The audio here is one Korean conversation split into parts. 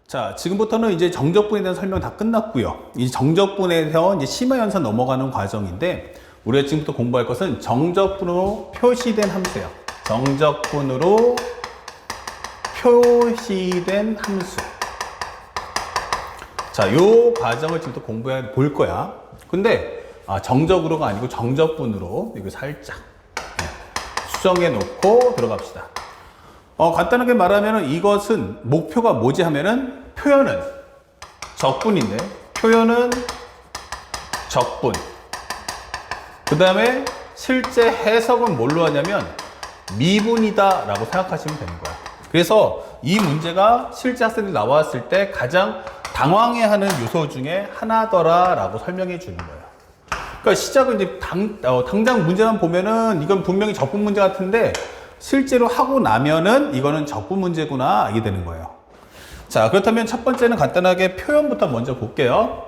자, 지금부터는 이제 정적분에 대한 설명 다 끝났고요. 이 정적분에서 이제 심화연산 넘어가는 과정인데, 우리가 지금부터 공부할 것은 정적분으로 표시된 함수예요. 정적분으로 표시된 함수. 자, 요 과정을 지금부터 공부해 볼 거야. 근데 정적으로가 아니고 정적분으로 이거 살짝 수정해 놓고 들어갑시다. 간단하게 말하면 이것은 목표가 뭐지 하면은 표현은 적분인데, 표현은 적분. 그 다음에 실제 해석은 뭘로 하냐면 미분이다 라고 생각하시면 되는 거야. 그래서 이 문제가 실제 학생들이 나왔을 때 가장 당황해하는 요소 중에 하나더라 라고 설명해 주는 거예요. 그러니까 시작은 이제 당장 문제만 보면은 이건 분명히 적분 문제 같은데, 실제로 하고 나면은 이거는 적분 문제구나 알게 되는 거예요. 자, 그렇다면 첫 번째는 간단하게 표현부터 먼저 볼게요.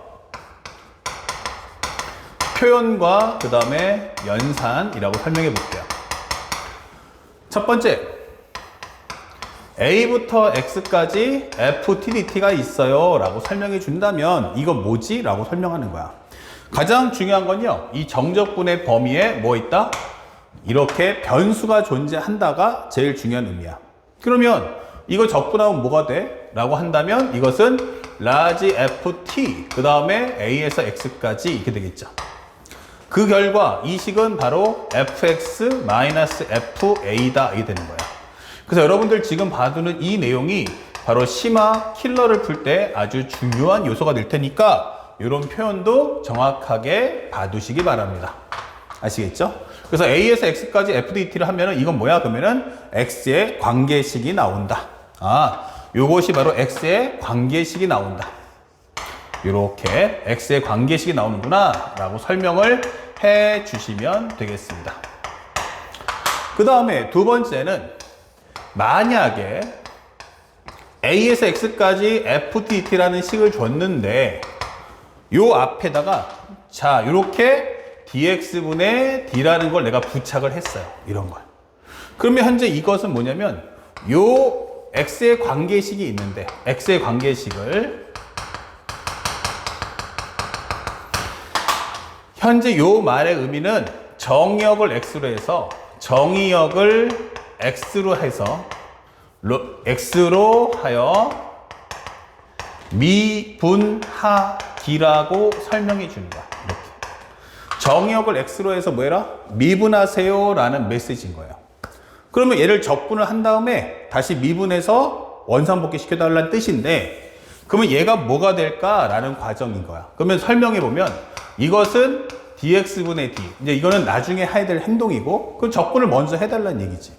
표현과 그 다음에 연산이라고 설명해 볼게요. 첫 번째, A부터 X까지 FTDT가 있어요 라고 설명해 준다면 이건 뭐지? 라고 설명하는 거야. 가장 중요한 건요, 이 정적분의 범위에 뭐 있다? 이렇게 변수가 존재한다가 제일 중요한 의미야. 그러면 이거 적분하면 뭐가 돼? 라고 한다면 이것은 라지 FT 그 다음에 A에서 X까지 이렇게 되겠죠. 그 결과 이 식은 바로 fx-fa다 이게 되는 거야. 그래서 여러분들 지금 봐두는 이 내용이 바로 심화 킬러를 풀 때 아주 중요한 요소가 될 테니까 이런 표현도 정확하게 봐두시기 바랍니다. 아시겠죠? 그래서 A에서 X까지 FDT를 하면은 이건 뭐야? 그러면은 X의 관계식이 나온다. 요것이 바로 X의 관계식이 나온다. 이렇게 X의 관계식이 나오는구나 라고 설명을 해 주시면 되겠습니다. 그 다음에 두 번째는 만약에 A에서 X까지 FDT라는 식을 줬는데 요 앞에다가 자 이렇게 dx분의 d라는 걸 내가 부착을 했어요. 이런 걸. 그러면 현재 이것은 뭐냐면 요 x의 관계식이 있는데 x의 관계식을 현재 요 말의 의미는 정의역을 x로 해서 정의역을 x로 해서 x로 하여 미분하기라고 설명해 주는 거야. 이렇게. 정의역을 x로 해서 뭐해라? 미분하세요 라는 메시지인 거예요. 그러면 얘를 적분을 한 다음에 다시 미분해서 원상복귀 시켜달라는 뜻인데, 그러면 얘가 뭐가 될까라는 과정인 거야. 그러면 설명해 보면 이것은 dx분의 d, 이제 이거는 나중에 해야 될 행동이고, 그 적분을 먼저 해달라는 얘기지.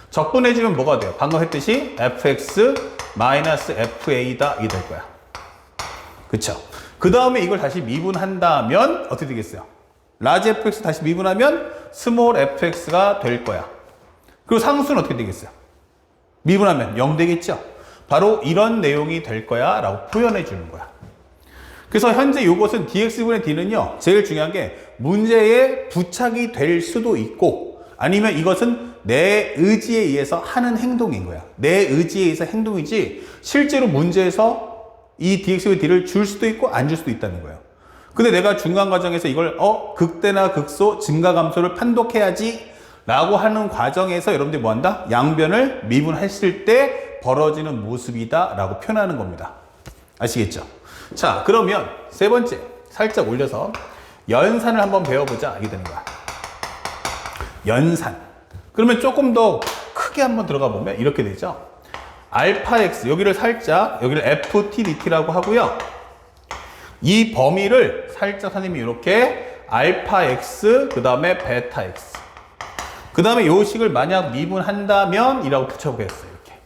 적분해주면 뭐가 돼요? 방금 했듯이 fx-fa다 이게 될 거야. 그쵸? 그 다음에 이걸 다시 미분한다면 어떻게 되겠어요? 라지 fx 다시 미분하면 스몰 fx가 될 거야. 그리고 상수는 어떻게 되겠어요? 미분하면 0 되겠죠? 바로 이런 내용이 될 거야 라고 표현해 주는 거야. 그래서 현재 이것은 dx분의 d는요, 제일 중요한 게 문제에 부착이 될 수도 있고, 아니면 이것은 내 의지에 의해서 하는 행동인 거야. 내 의지에 의해서 행동이지 실제로 문제에서 이 dx분의 d를 줄 수도 있고 안 줄 수도 있다는 거예요. 근데 내가 중간 과정에서 이걸 극대나 극소, 증가 감소를 판독해야지 라고 하는 과정에서 여러분들이 뭐 한다? 양변을 미분했을 때 벌어지는 모습이다 라고 표현하는 겁니다. 아시겠죠? 자, 그러면 세 번째 살짝 올려서 연산을 한번 배워보자 이게 되는 거야. 연산. 그러면 조금 더 크게 한번 들어가 보면 이렇게 되죠. 알파 x, 여기를 살짝, 여기를 ftdt라고 하고요. 이 범위를 살짝 선생님이 이렇게 알파 x, 그 다음에 베타 x. 그 다음에 요 식을 만약 미분한다면 이라고 붙여보겠어요. 이렇게.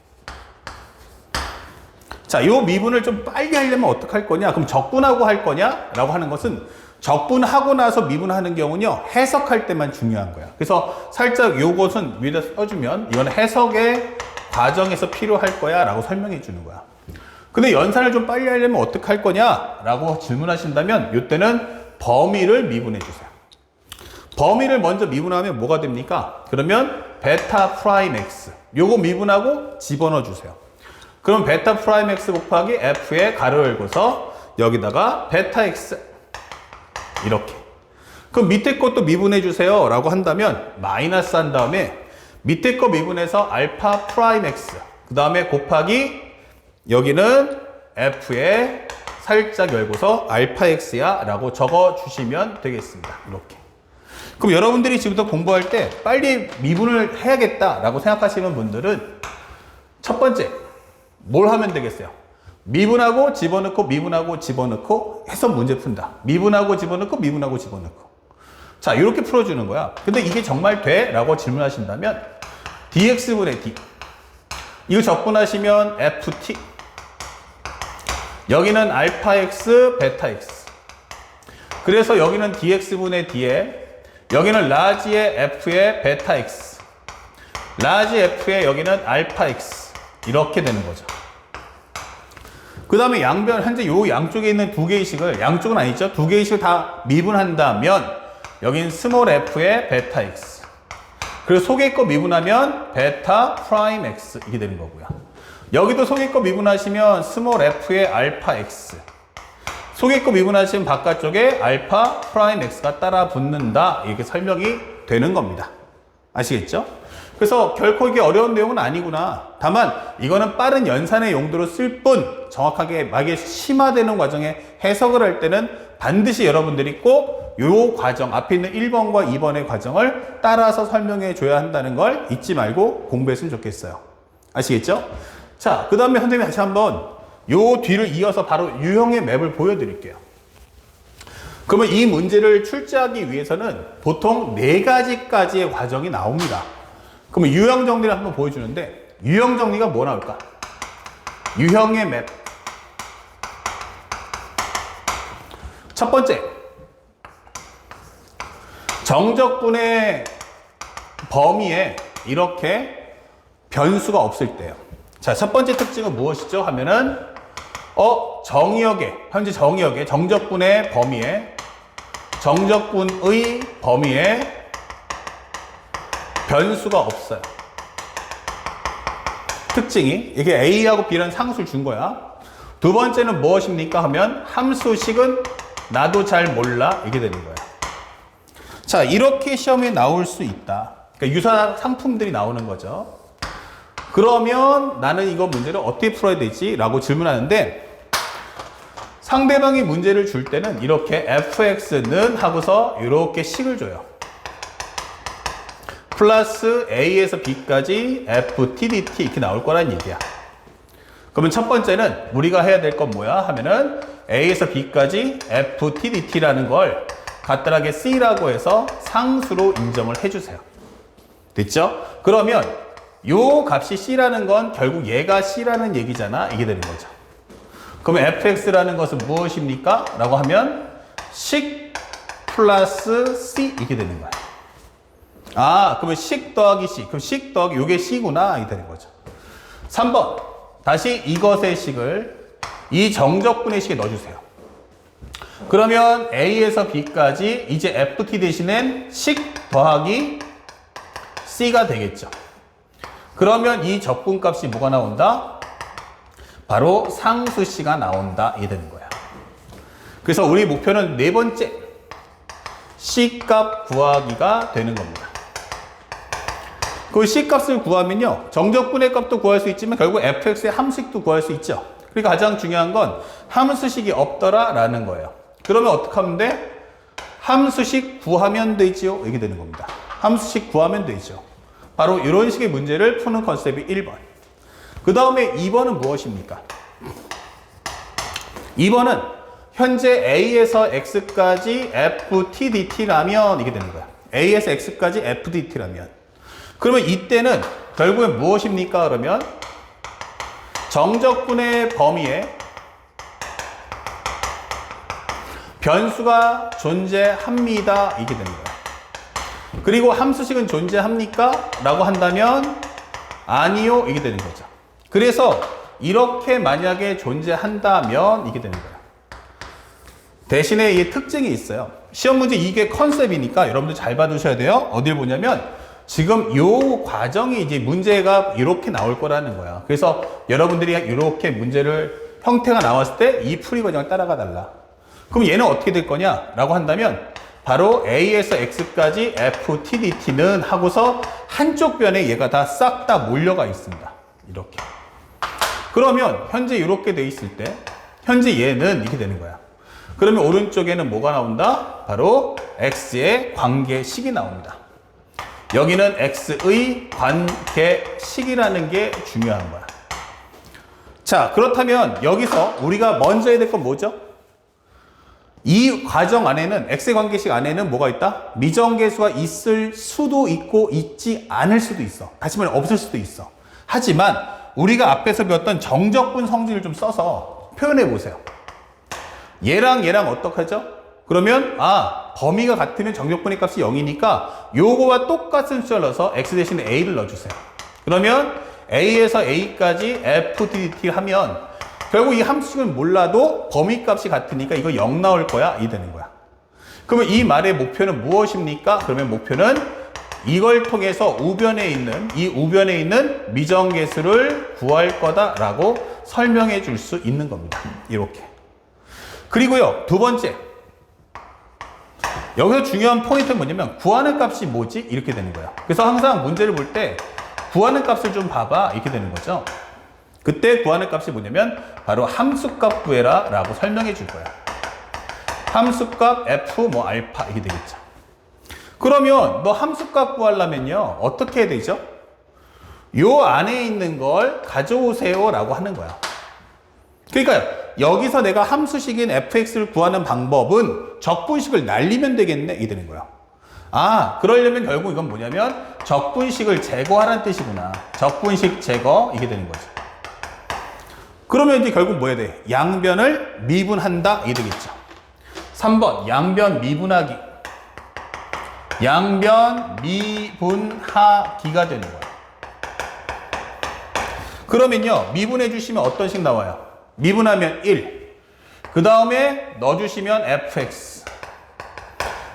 자, 요 미분을 좀 빨리 하려면 어떻게 할 거냐? 그럼 적분하고 할 거냐? 라고 하는 것은 적분하고 나서 미분하는 경우는요, 해석할 때만 중요한 거야. 그래서 살짝 요것은 위에다 써주면 이건 해석의 과정에서 필요할 거야 라고 설명해 주는 거야. 근데 연산을 좀 빨리 하려면 어떻게 할 거냐? 라고 질문하신다면 이때는 범위를 미분해 주세요. 범위를 먼저 미분하면 뭐가 됩니까? 그러면 베타 프라임 x 요거 미분하고 집어넣어 주세요. 그럼 베타 프라임 x 곱하기 f에 가로 열고서 여기다가 베타 x 이렇게. 그럼 밑에 것도 미분해 주세요 라고 한다면 마이너스 한 다음에 밑에 거 미분해서 알파 프라임 x 그 다음에 곱하기 여기는 f에 살짝 열고서 알파 x야 라고 적어 주시면 되겠습니다. 이렇게. 그럼 여러분들이 지금부터 공부할 때 빨리 미분을 해야겠다 라고 생각하시는 분들은 첫 번째 뭘 하면 되겠어요? 미분하고 집어넣고 미분하고 집어넣고 해서 문제 푼다. 미분하고 집어넣고 미분하고 집어넣고. 자, 이렇게 풀어주는 거야. 근데 이게 정말 돼? 라고 질문하신다면 dx분의 d 이거 적분하시면 ft 여기는 알파 x, 베타 x 그래서 여기는 dx분의 d에 여기는 라지의 f의 베타 x 라지 f의 여기는 알파 x 이렇게 되는 거죠. 그 다음에 양변 현재 요 양쪽에 있는 두 개의 식을 양쪽은 아니죠. 두 개의 식을 다 미분한다면 여긴 스몰 f의 베타 x 그리고 속에 거 미분하면 베타 프라임 x 이게 되는 거고요. 여기도 속에 거 미분하시면 스몰 f의 알파 x 속에 거 미분하시면 바깥쪽에 알파 프라임 x가 따라 붙는다 이렇게 설명이 되는 겁니다. 아시겠죠? 그래서 결코 이게 어려운 내용은 아니구나. 다만 이거는 빠른 연산의 용도로 쓸 뿐 정확하게 막에 심화되는 과정에 해석을 할 때는 반드시 여러분들이 꼭 요 과정 앞에 있는 1번과 2번의 과정을 따라서 설명해 줘야 한다는 걸 잊지 말고 공부했으면 좋겠어요. 아시겠죠? 자, 그 다음에 선생님이 다시 한번 요 뒤를 이어서 바로 유형의 맵을 보여드릴게요. 그러면 이 문제를 출제하기 위해서는 보통 4가지까지의 과정이 나옵니다. 그러면 유형 정리를 한번 보여주는데 유형 정리가 뭐 나올까? 유형의 맵. 첫 번째, 정적분의 범위에 이렇게 변수가 없을 때요. 자, 첫 번째 특징은 무엇이죠? 하면은 현재 정의역의 정적분의 범위에 정적분의 범위에 변수가 없어요. 특징이 이게 A하고 B라는 상수를 준 거야. 두 번째는 무엇입니까? 하면 함수식은 나도 잘 몰라 이게 되는 거야. 자, 이렇게 시험에 나올 수 있다. 그러니까 유사 상품들이 나오는 거죠. 그러면 나는 이거 문제를 어떻게 풀어야 되지? 라고 질문하는데 상대방이 문제를 줄 때는 이렇게 fx는 하고서 이렇게 식을 줘요. 플러스 a에서 b까지 ft dt 이렇게 나올 거란 얘기야. 그러면 첫 번째는 우리가 해야 될 건 뭐야? 하면은 a에서 b까지 ft dt라는 걸 간단하게 c라고 해서 상수로 인정을 해주세요. 됐죠? 그러면 요 값이 c라는 건 결국 얘가 c라는 얘기잖아. 이게 되는 거죠. 그러면 fx라는 것은 무엇입니까? 라고 하면 식 플러스 c 이렇게 되는 거야. 아, 그러면 식 더하기 c. 그럼 식 더하기 요게 c구나. 이게 되는 거죠. 3번. 다시 이것의 식을 이 정적분의 식에 넣어주세요. 그러면 a에서 b까지 이제 ft 대신엔 식 더하기 c가 되겠죠. 그러면 이 적분값이 뭐가 나온다? 바로 상수 c가 나온다. 이게 되는 거야. 그래서 우리 목표는 네 번째 c 값 구하기가 되는 겁니다. 그 c 값을 구하면요, 정적분의 값도 구할 수 있지만 결국 fx의 함수식도 구할 수 있죠. 그러니까 가장 중요한 건 함수식이 없더라 라는 거예요. 그러면 어떻게 하면 돼? 함수식 구하면 되지요. 이렇게 되는 겁니다. 함수식 구하면 되죠. 바로 이런 식의 문제를 푸는 컨셉이 1번. 그 다음에 2번은 무엇입니까? 2번은 현재 a에서 x까지 ft dt라면 이게 되는 거야. a에서 x까지 f dt라면. 그러면 이때는 결국엔 무엇입니까? 그러면 정적분의 범위에 변수가 존재합니다. 이게 되는 거야. 그리고 함수식은 존재합니까? 라고 한다면 아니요. 이게 되는 거죠. 그래서 이렇게 만약에 존재한다면 이게 되는 거야. 대신에 이 특징이 있어요. 시험 문제 이게 컨셉이니까 여러분들 잘 봐두셔야 돼요. 어딜 보냐면 지금 요 과정이 이제 문제가 이렇게 나올 거라는 거야. 그래서 여러분들이 이렇게 문제를 형태가 나왔을 때 이 풀이 과정을 따라가 달라. 그럼 얘는 어떻게 될 거냐라고 한다면 바로 A에서 X까지 FTDT는 하고서 한쪽 변에 얘가 다 싹 다 몰려가 있습니다. 이렇게. 그러면 현재 이렇게 돼 있을 때 현재 얘는 이렇게 되는 거야. 그러면 오른쪽에는 뭐가 나온다? 바로 X의 관계식이 나옵니다. 여기는 X의 관계식이라는 게 중요한 거야. 자, 그렇다면 여기서 우리가 먼저 해야 될 건 뭐죠? 이 과정 안에는, X의 관계식 안에는 뭐가 있다? 미정계수가 있을 수도 있고 있지 않을 수도 있어. 다시 말해 없을 수도 있어. 하지만 우리가 앞에서 배웠던 정적분 성질을 좀 써서 표현해 보세요. 얘랑 얘랑 어떡하죠? 그러면 범위가 같으면 정적분의 값이 0이니까 요거와 똑같은 숫자를 넣어서 x 대신에 a를 넣어주세요. 그러면 a에서 a까지 FTDT 하면 결국 이 함수식은 몰라도 범위 값이 같으니까 이거 0 나올 거야, 이 되는 거야. 그러면 이 말의 목표는 무엇입니까? 그러면 목표는 이걸 통해서 이 우변에 있는 미정계수를 구할 거다라고 설명해 줄 수 있는 겁니다. 이렇게. 그리고요, 두 번째. 여기서 중요한 포인트는 뭐냐면 구하는 값이 뭐지? 이렇게 되는 거예요. 그래서 항상 문제를 볼 때 구하는 값을 좀 봐봐, 이렇게 되는 거죠. 그때 구하는 값이 뭐냐면 바로 함수값 구해라 라고 설명해 줄 거야. 함수값 f 알파 이게 되겠죠. 그러면 너 함수값 구하려면요 어떻게 해야 되죠? 요 안에 있는 걸 가져오세요 라고 하는 거야. 그러니까 여기서 내가 함수식인 fx를 구하는 방법은 적분식을 날리면 되겠네 이 되는 거야. 그러려면 결국 이건 뭐냐면 적분식을 제거하라는 뜻이구나. 적분식 제거 이게 되는 거죠. 그러면 이제 결국 뭐 해야 돼? 양변을 미분한다 이게 되겠죠. 3번 양변 미분하기. 양변 미분하기가 되는 거야. 그러면요 미분해 주시면 어떤 식 나와요? 미분하면 1. 그 다음에 넣어주시면 fx.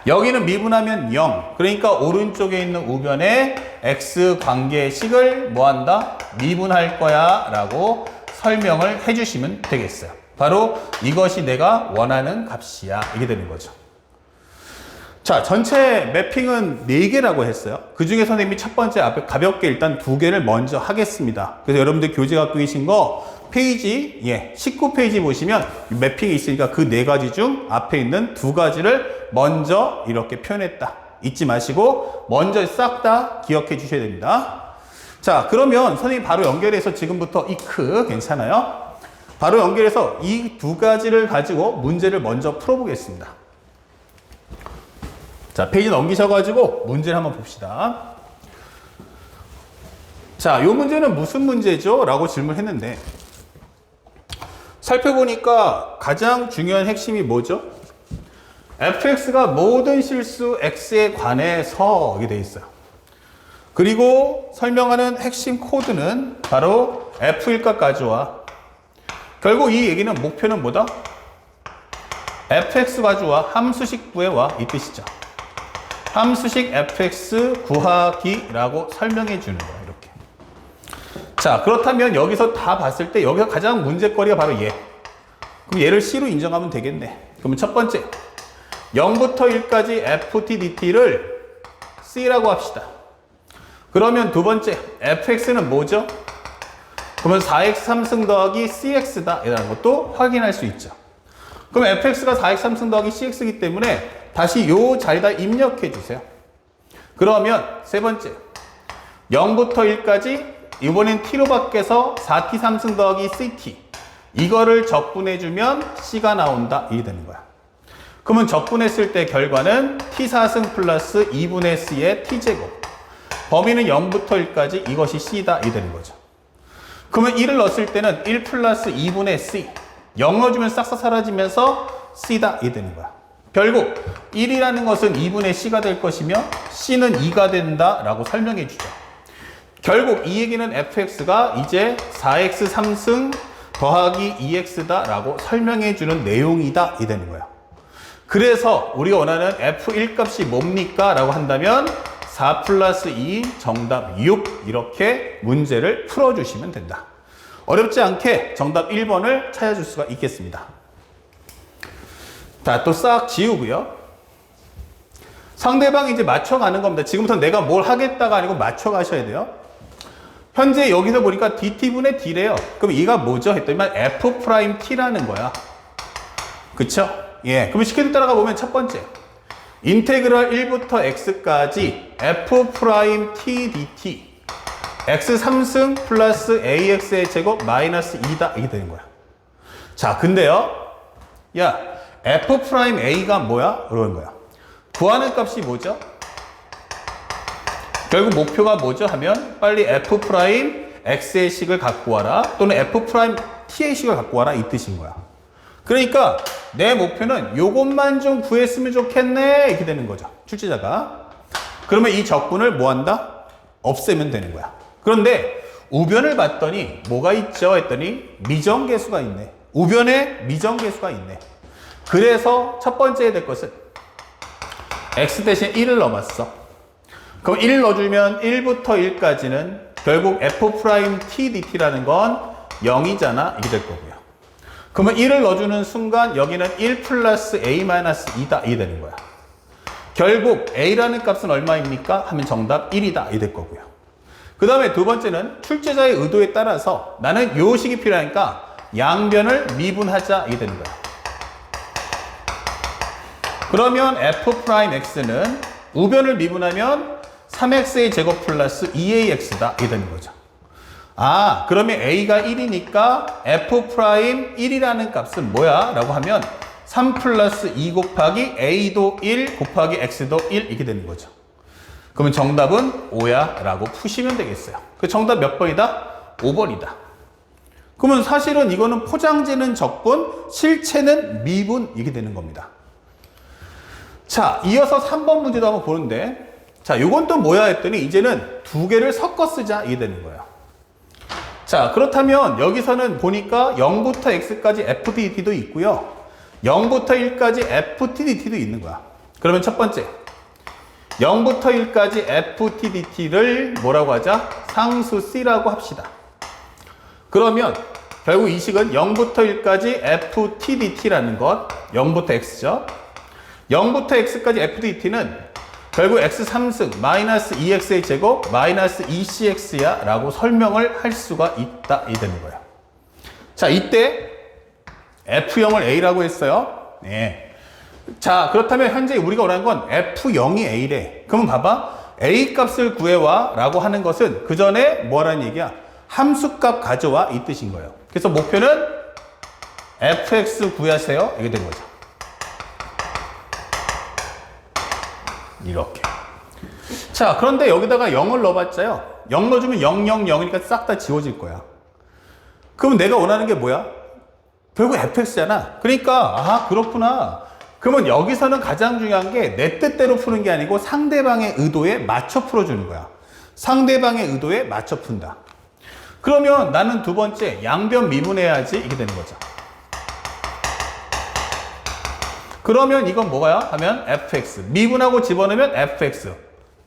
여기는 미분하면 0. 그러니까 오른쪽에 있는 우변에 x 관계식을 뭐한다? 미분할 거야 라고 설명을 해주시면 되겠어요. 바로 이것이 내가 원하는 값이야. 이게 되는 거죠. 자, 전체 매핑은 4개라고 했어요. 그 중에 선생님이 첫 번째 앞에 가볍게 일단 2개를 먼저 하겠습니다. 그래서 여러분들 교재 갖고 계신 거 페이지 19페이지 보시면 매핑이 있으니까 그 4가지 중 앞에 있는 2가지를 먼저 이렇게 표현했다. 잊지 마시고 먼저 싹 다 기억해 주셔야 됩니다. 자, 그러면 선생님 바로 연결해서 지금부터 괜찮아요? 바로 연결해서 이 2가지를 가지고 문제를 먼저 풀어보겠습니다. 자, 페이지 넘기셔가지고 문제를 한번 봅시다. 자, 이 문제는 무슨 문제죠? 라고 질문했는데 살펴보니까 가장 중요한 핵심이 뭐죠? fx가 모든 실수 x에 관해서 이게 돼 있어요. 그리고 설명하는 핵심 코드는 바로 f일값 가져와. 결국 이 얘기는 목표는 뭐다? fx 가져와 함수식 구해와 이 뜻이죠. 함수식 fx 구하기라고 설명해 주는 거야. 이렇게. 자, 그렇다면 여기서 다 봤을 때 여기서 가장 문제거리가 바로 얘. 그럼 얘를 C로 인정하면 되겠네. 그러면 첫 번째 0부터 1까지 FTDT를 C라고 합시다. 그러면 두 번째 fx는 뭐죠? 그러면 4x 3승 더하기 cx다 이라는 것도 확인할 수 있죠. 그럼 fx가 4x 3승 더하기 cx이기 때문에 다시 요 자리에다 입력해 주세요. 그러면 세 번째 0부터 1까지 이번엔 t로 바뀌어서 4t 3승 더하기 ct 이거를 적분해주면 c가 나온다 이게 되는 거야. 그러면 적분했을 때 결과는 t4승 플러스 2분의 c의 t제곱 범위는 0부터 1까지 이것이 c다 이 되는 거죠. 그러면 1을 넣었을 때는 1 플러스 2분의 c 0 넣어주면 싹싹 사라지면서 c다 이 되는 거야. 결국 1이라는 것은 2분의 c가 될 것이며 c는 2가 된다 라고 설명해 주죠. 결국 이 얘기는 fx가 이제 4x 3승 더하기 2x다 라고 설명해 주는 내용이다 이 되는 거야. 그래서 우리가 원하는 f1 값이 뭡니까? 라고 한다면 4 플러스 2 정답 6 이렇게 문제를 풀어주시면 된다. 어렵지 않게 정답 1번을 찾아줄 수가 있겠습니다. 자, 또 싹 지우고요. 상대방이 이제 맞춰가는 겁니다. 지금부터 내가 뭘 하겠다가 아니고 맞춰가셔야 돼요. 현재 여기서 보니까 dt분의 d래요. 그럼 이가 뭐죠? 했더니 f't라는 거야. 그쵸? 예. 그럼 식해도 따라가 보면 첫 번째. 인테그랄 1부터 x까지 f't dt. x 3승 플러스 ax의 제곱 마이너스 2다. 이게 되는 거야. 자, 근데요. 야, f'a가 뭐야? 그러는 거야. 구하는 값이 뭐죠? 결국 목표가 뭐죠? 하면 빨리 f'x의 식을 갖고 와라. 또는 f't의 식을 갖고 와라. 이 뜻인 거야. 그러니까 내 목표는 요것만 좀 구했으면 좋겠네. 이렇게 되는 거죠. 출제자가. 그러면 이 적분을 뭐 한다? 없애면 되는 거야. 그런데 우변을 봤더니 뭐가 있죠? 했더니 미정계수가 있네. 우변에 미정계수가 있네. 그래서 첫 번째 될 것은 x 대신 1을 넣어봤어. 그럼 1 넣어주면 1부터 1까지는 결국 f't dt라는 건 0이잖아. 이게 될 거고요. 그러면 1을 넣어주는 순간 여기는 1 플러스 a 마이너스 2다. 이게 되는 거야. 결국 a라는 값은 얼마입니까? 하면 정답 1이다. 이게 될 거고요. 그 다음에 두 번째는 출제자의 의도에 따라서 나는 요 식이 필요하니까 양변을 미분하자. 이게 되는 거야. 그러면 f'x는 우변을 미분하면 3x의 제곱 플러스 2ax다. 이게 되는 거죠. 아, 그러면 a가 1이니까 f'1이라는 값은 뭐야? 라고 하면 3 플러스 2 곱하기 a도 1 곱하기 x도 1 이렇게 되는 거죠. 그러면 정답은 5야 라고 푸시면 되겠어요. 그 정답 몇 번이다? 5번이다. 그러면 사실은 이거는 포장지는 적분, 실체는 미분 이게 되는 겁니다. 자, 이어서 3번 문제도 한번 보는데, 자, 요건 또 뭐야 했더니 이제는 두 개를 섞어 쓰자 이게 되는 거예요. 자, 그렇다면 여기서는 보니까 0부터 x까지 fdt도 있고요. 0부터 1까지 ftdt도 있는 거야. 그러면 첫 번째 0부터 1까지 ftdt를 뭐라고 하자? 상수 c라고 합시다. 그러면 결국 이 식은 0부터 1까지 ftdt라는 것, 0부터 x죠. 0부터 x까지 fdt는 결국 x 3승 마이너스 2x의 제곱 마이너스 2cx야 라고 설명을 할 수가 있다. 이 되는 거예요. 자, 이때 f0을 a라고 했어요. 네. 자, 그렇다면 현재 우리가 원하는 건 f0이 a래. 그러면 봐봐. a 값을 구해와 라고 하는 것은 그 전에 뭐라는 얘기야? 함수값 가져와 이 뜻인 거예요. 그래서 목표는 fx 구하세요. 이게 된 거죠. 이렇게. 자, 그런데 여기다가 0을 넣어봤자요. 0 넣어주면 0, 0, 0이니까 싹 다 지워질 거야. 그러면 내가 원하는 게 뭐야? 결국 fx잖아. 그러니까 아, 그렇구나. 그러면 여기서는 가장 중요한 게 내 뜻대로 푸는 게 아니고 상대방의 의도에 맞춰 풀어주는 거야. 상대방의 의도에 맞춰 푼다. 그러면 나는 두 번째 양변 미분해야지 이게 되는 거죠. 그러면 이건 뭐야? 하면 fx. 미분하고 집어넣으면 fx.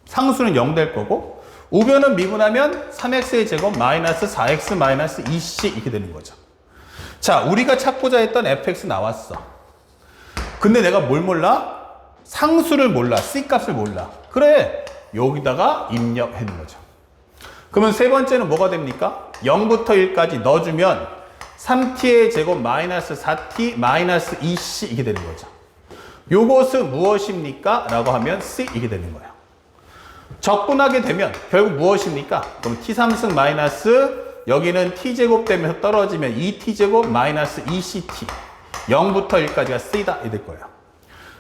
상수는 0 될 거고 우변은 미분하면 3x의 제곱 마이너스 4x 마이너스 2c 이렇게 되는 거죠. 자, 우리가 찾고자 했던 fx 나왔어. 근데 내가 뭘 몰라? 상수를 몰라. c 값을 몰라. 그래. 여기다가 입력하는 거죠. 그러면 세 번째는 뭐가 됩니까? 0부터 1까지 넣어주면 3t의 제곱 마이너스 4t 마이너스 2c 이게 되는 거죠. 요것은 무엇입니까? 라고 하면 c 이게 되는 거예요. 적분하게 되면 결국 무엇입니까? 그럼 t3승 마이너스 여기는 t제곱 되면서 떨어지면 2t제곱 마이너스 2ct 0부터 1까지가 c다 이 될 거예요.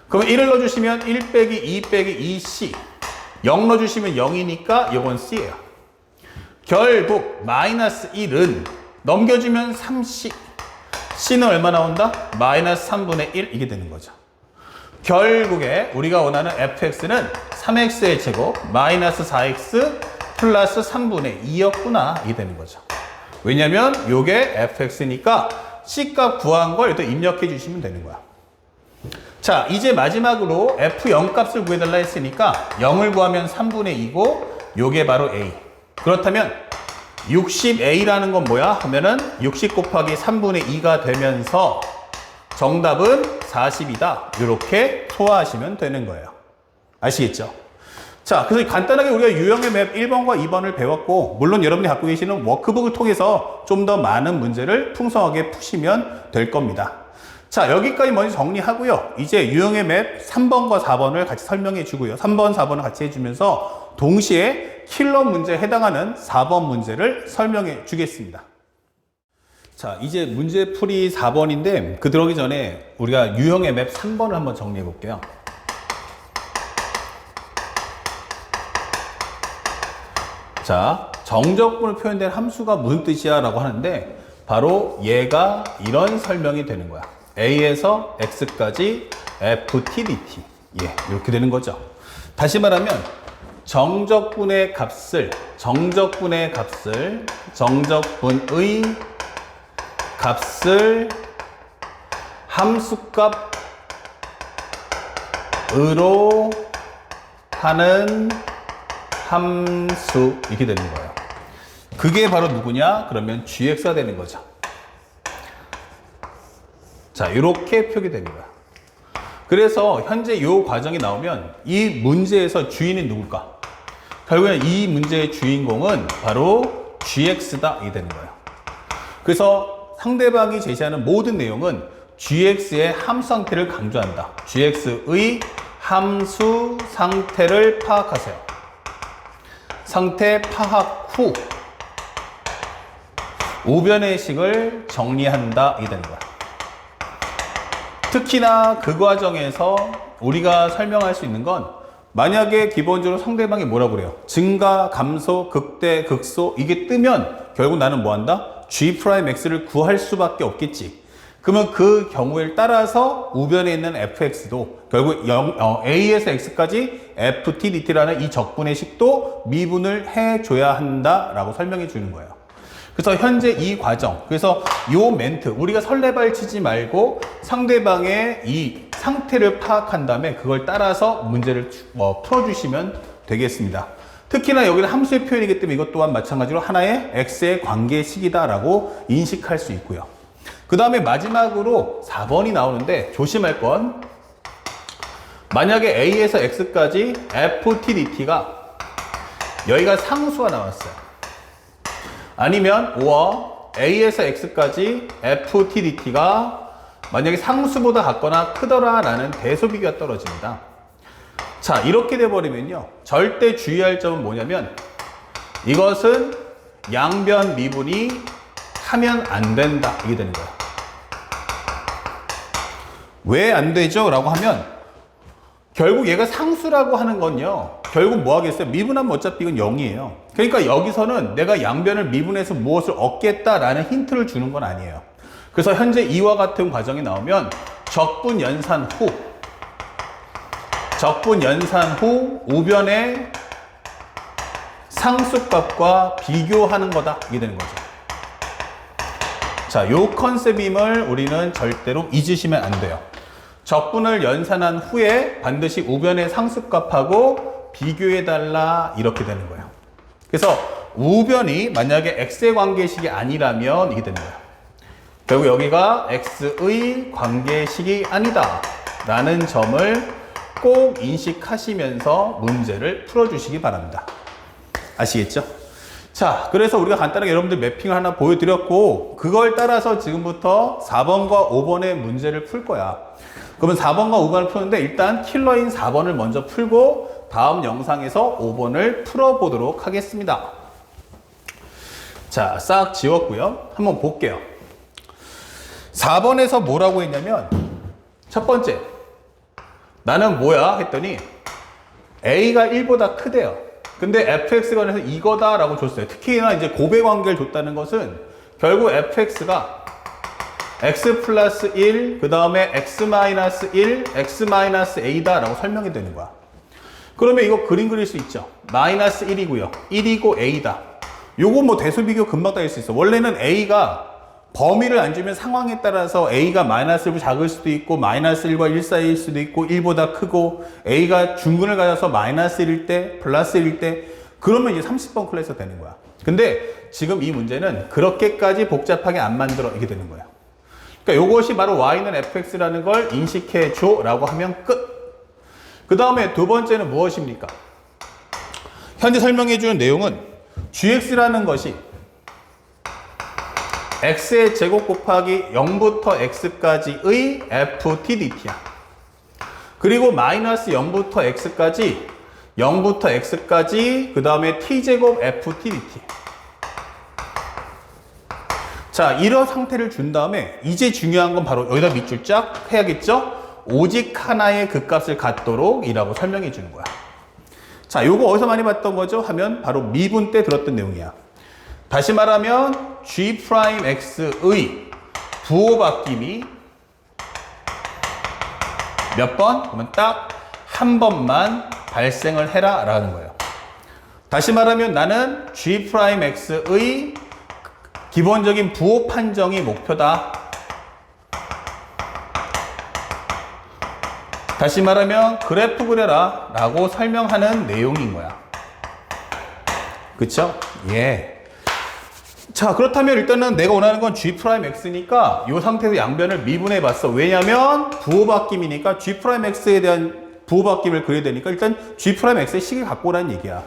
그럼 1을 넣어주시면 1 빼기 2 빼기 2c 0 넣어주시면 0이니까 이건 c예요. 결국 마이너스 1은 넘겨주면 3c c는 얼마 나온다? 마이너스 3분의 1 이게 되는 거죠. 결국에 우리가 원하는 fx는 3x의 제곱 마이너스 4x 플러스 3분의 2였구나 이게 되는 거죠. 왜냐면 요게 fx니까 c값 구한 걸 일단 입력해 주시면 되는 거야. 자, 이제 마지막으로 F0 값을 구해달라 했으니까 0을 구하면 3분의 2고 요게 바로 A. 그렇다면 60A라는 건 뭐야? 하면은 60 곱하기 3분의 2가 되면서 정답은 40이다. 이렇게 소화하시면 되는 거예요. 아시겠죠? 자, 그래서 간단하게 우리가 유형의 맵 1번과 2번을 배웠고, 물론 여러분이 갖고 계시는 워크북을 통해서 좀 더 많은 문제를 풍성하게 푸시면 될 겁니다. 자, 여기까지 먼저 정리하고요. 이제 유형의 맵 3번과 4번을 같이 설명해 주고요. 3번, 4번을 같이 해주면서 동시에 킬러 문제에 해당하는 4번 문제를 설명해 주겠습니다. 자, 이제 문제풀이 4번인데 그 들어오기 전에 우리가 유형의 맵 3번을 한번 정리해 볼게요. 자, 정적분을 표현된 함수가 무슨 뜻이야? 라고 하는데 바로 얘가 이런 설명이 되는 거야. A에서 X까지 FT, DT. 예, 이렇게 되는 거죠. 다시 말하면 정적분의 값을 정적분의 값을 함수값으로 하는 함수 이렇게 되는 거예요. 그게 바로 누구냐? 그러면 gx가 되는 거죠. 자, 이렇게 표기되는 거야. 그래서 현재 이 과정이 나오면 이 문제에서 주인이 누굴까? 결국엔 이 문제의 주인공은 바로 gx다 이게 되는 거예요. 그래서 상대방이 제시하는 모든 내용은 gx의 함수 상태를 강조한다. gx의 함수 상태를 파악하세요. 상태 파악 후 우변의 식을 정리한다 이 되는 거야. 특히나 그 과정에서 우리가 설명할 수 있는 건 만약에 기본적으로 상대방이 뭐라고 그래요? 증가, 감소, 극대, 극소 이게 뜨면 결국 나는 뭐 한다? G'X를 구할 수밖에 없겠지. 그러면 그 경우에 따라서 우변에 있는 fx도 결국 a에서 x까지 ft, dt라는 이 적분의 식도 미분을 해줘야 한다라고 설명해 주는 거예요. 그래서 현재 이 과정, 그래서 요 멘트, 우리가 설레발 치지 말고 상대방의 이 상태를 파악한 다음에 그걸 따라서 문제를 풀어주시면 되겠습니다. 특히나 여기는 함수의 표현이기 때문에 이것 또한 마찬가지로 하나의 x의 관계식이다라고 인식할 수 있고요. 그 다음에 마지막으로 4번이 나오는데 조심할 건 만약에 a에서 x까지 ft, dt가 여기가 상수가 나왔어요. 아니면 or a에서 x까지 ft, dt가 만약에 상수보다 같거나 크더라 라는 대소비가 떨어집니다. 자, 이렇게 돼버리면요 절대 주의할 점은 뭐냐면 이것은 양변 미분이 하면 안 된다 이게 되는 거예요. 왜 안 되죠? 라고 하면 결국 얘가 상수라고 하는 건요 결국 뭐 하겠어요? 미분하면 어차피 이건 0이에요. 그러니까 여기서는 내가 양변을 미분해서 무엇을 얻겠다라는 힌트를 주는 건 아니에요. 그래서 현재 이와 같은 과정이 나오면 적분 연산 후 우변의 상수값과 비교하는 거다 이게 되는 거죠. 자, 요 컨셉임을 우리는 절대로 잊으시면 안 돼요. 적분을 연산한 후에 반드시 우변의 상수값하고 비교해달라 이렇게 되는 거예요. 그래서 우변이 만약에 x의 관계식이 아니라면 이게 되는 거예요. 결국 여기가 x의 관계식이 아니다 라는 점을 꼭 인식하시면서 문제를 풀어주시기 바랍니다. 아시겠죠? 자, 그래서 우리가 간단하게 여러분들 매핑을 하나 보여드렸고 그걸 따라서 지금부터 4번과 5번의 문제를 풀 거야. 그러면 4번과 5번을 푸는데 일단 킬러인 4번을 먼저 풀고 다음 영상에서 5번을 풀어보도록 하겠습니다. 자, 싹 지웠고요. 한번 볼게요. 4번에서 뭐라고 했냐면 첫 번째 나는 뭐야? 했더니 A가 1보다 크대요. 근데 fx가 그래서 이거다 라고 줬어요. 특히나 이제 고배 관계를 줬다는 것은 결국 fx가 x 플러스 1, 그 다음에 x 마이너스 1, x 마이너스 a다 라고 설명이 되는 거야. 그러면 이거 그림 그릴 수 있죠. 마이너스 1이고요. 1이고 a다. 요거 뭐 대수 비교 금방 따질 수 있어. 원래는 a가 범위를 안 주면 상황에 따라서 A가 마이너스 1보다 작을 수도 있고 마이너스 1과 1 사이일 수도 있고 1보다 크고 A가 중근을 가져서 마이너스 1일 때 플러스 1일 때 그러면 이제 30번 클래스가 되는 거야. 근데 지금 이 문제는 그렇게까지 복잡하게 안 만들어 이게 되는 거야. 그러니까 이것이 바로 y는 fx라는 걸 인식해 줘 라고 하면 끝. 그 다음에 두 번째는 무엇입니까? 현재 설명해 주는 내용은 gx라는 것이 x의 제곱 곱하기 0부터 x까지의 ftdt야. 그리고 마이너스 0부터 x까지 0부터 x까지 그 다음에 t제곱 ftdt. 자, 이런 상태를 준 다음에 이제 중요한 건 바로 여기다 밑줄 쫙 해야겠죠? 오직 하나의 극값을 갖도록 이라고 설명해 주는 거야. 자, 요거 어디서 많이 봤던 거죠? 하면 바로 미분 때 들었던 내용이야. 다시 말하면 g'x의 부호 바뀜이 몇 번? 그러면 딱 한 번만 발생을 해라 라는 거예요. 다시 말하면 나는 g'x의 기본적인 부호 판정이 목표다. 다시 말하면 그래프 그려라 라고 설명하는 내용인 거야. 그쵸? 예. 자, 그렇다면 일단은 내가 원하는 건 g'x니까 이 상태에서 양변을 미분해 봤어. 왜냐면 부호 바뀜이니까 g'x에 대한 부호 바뀜을 그려야 되니까 일단 g'x의 식을 갖고 오라는 얘기야.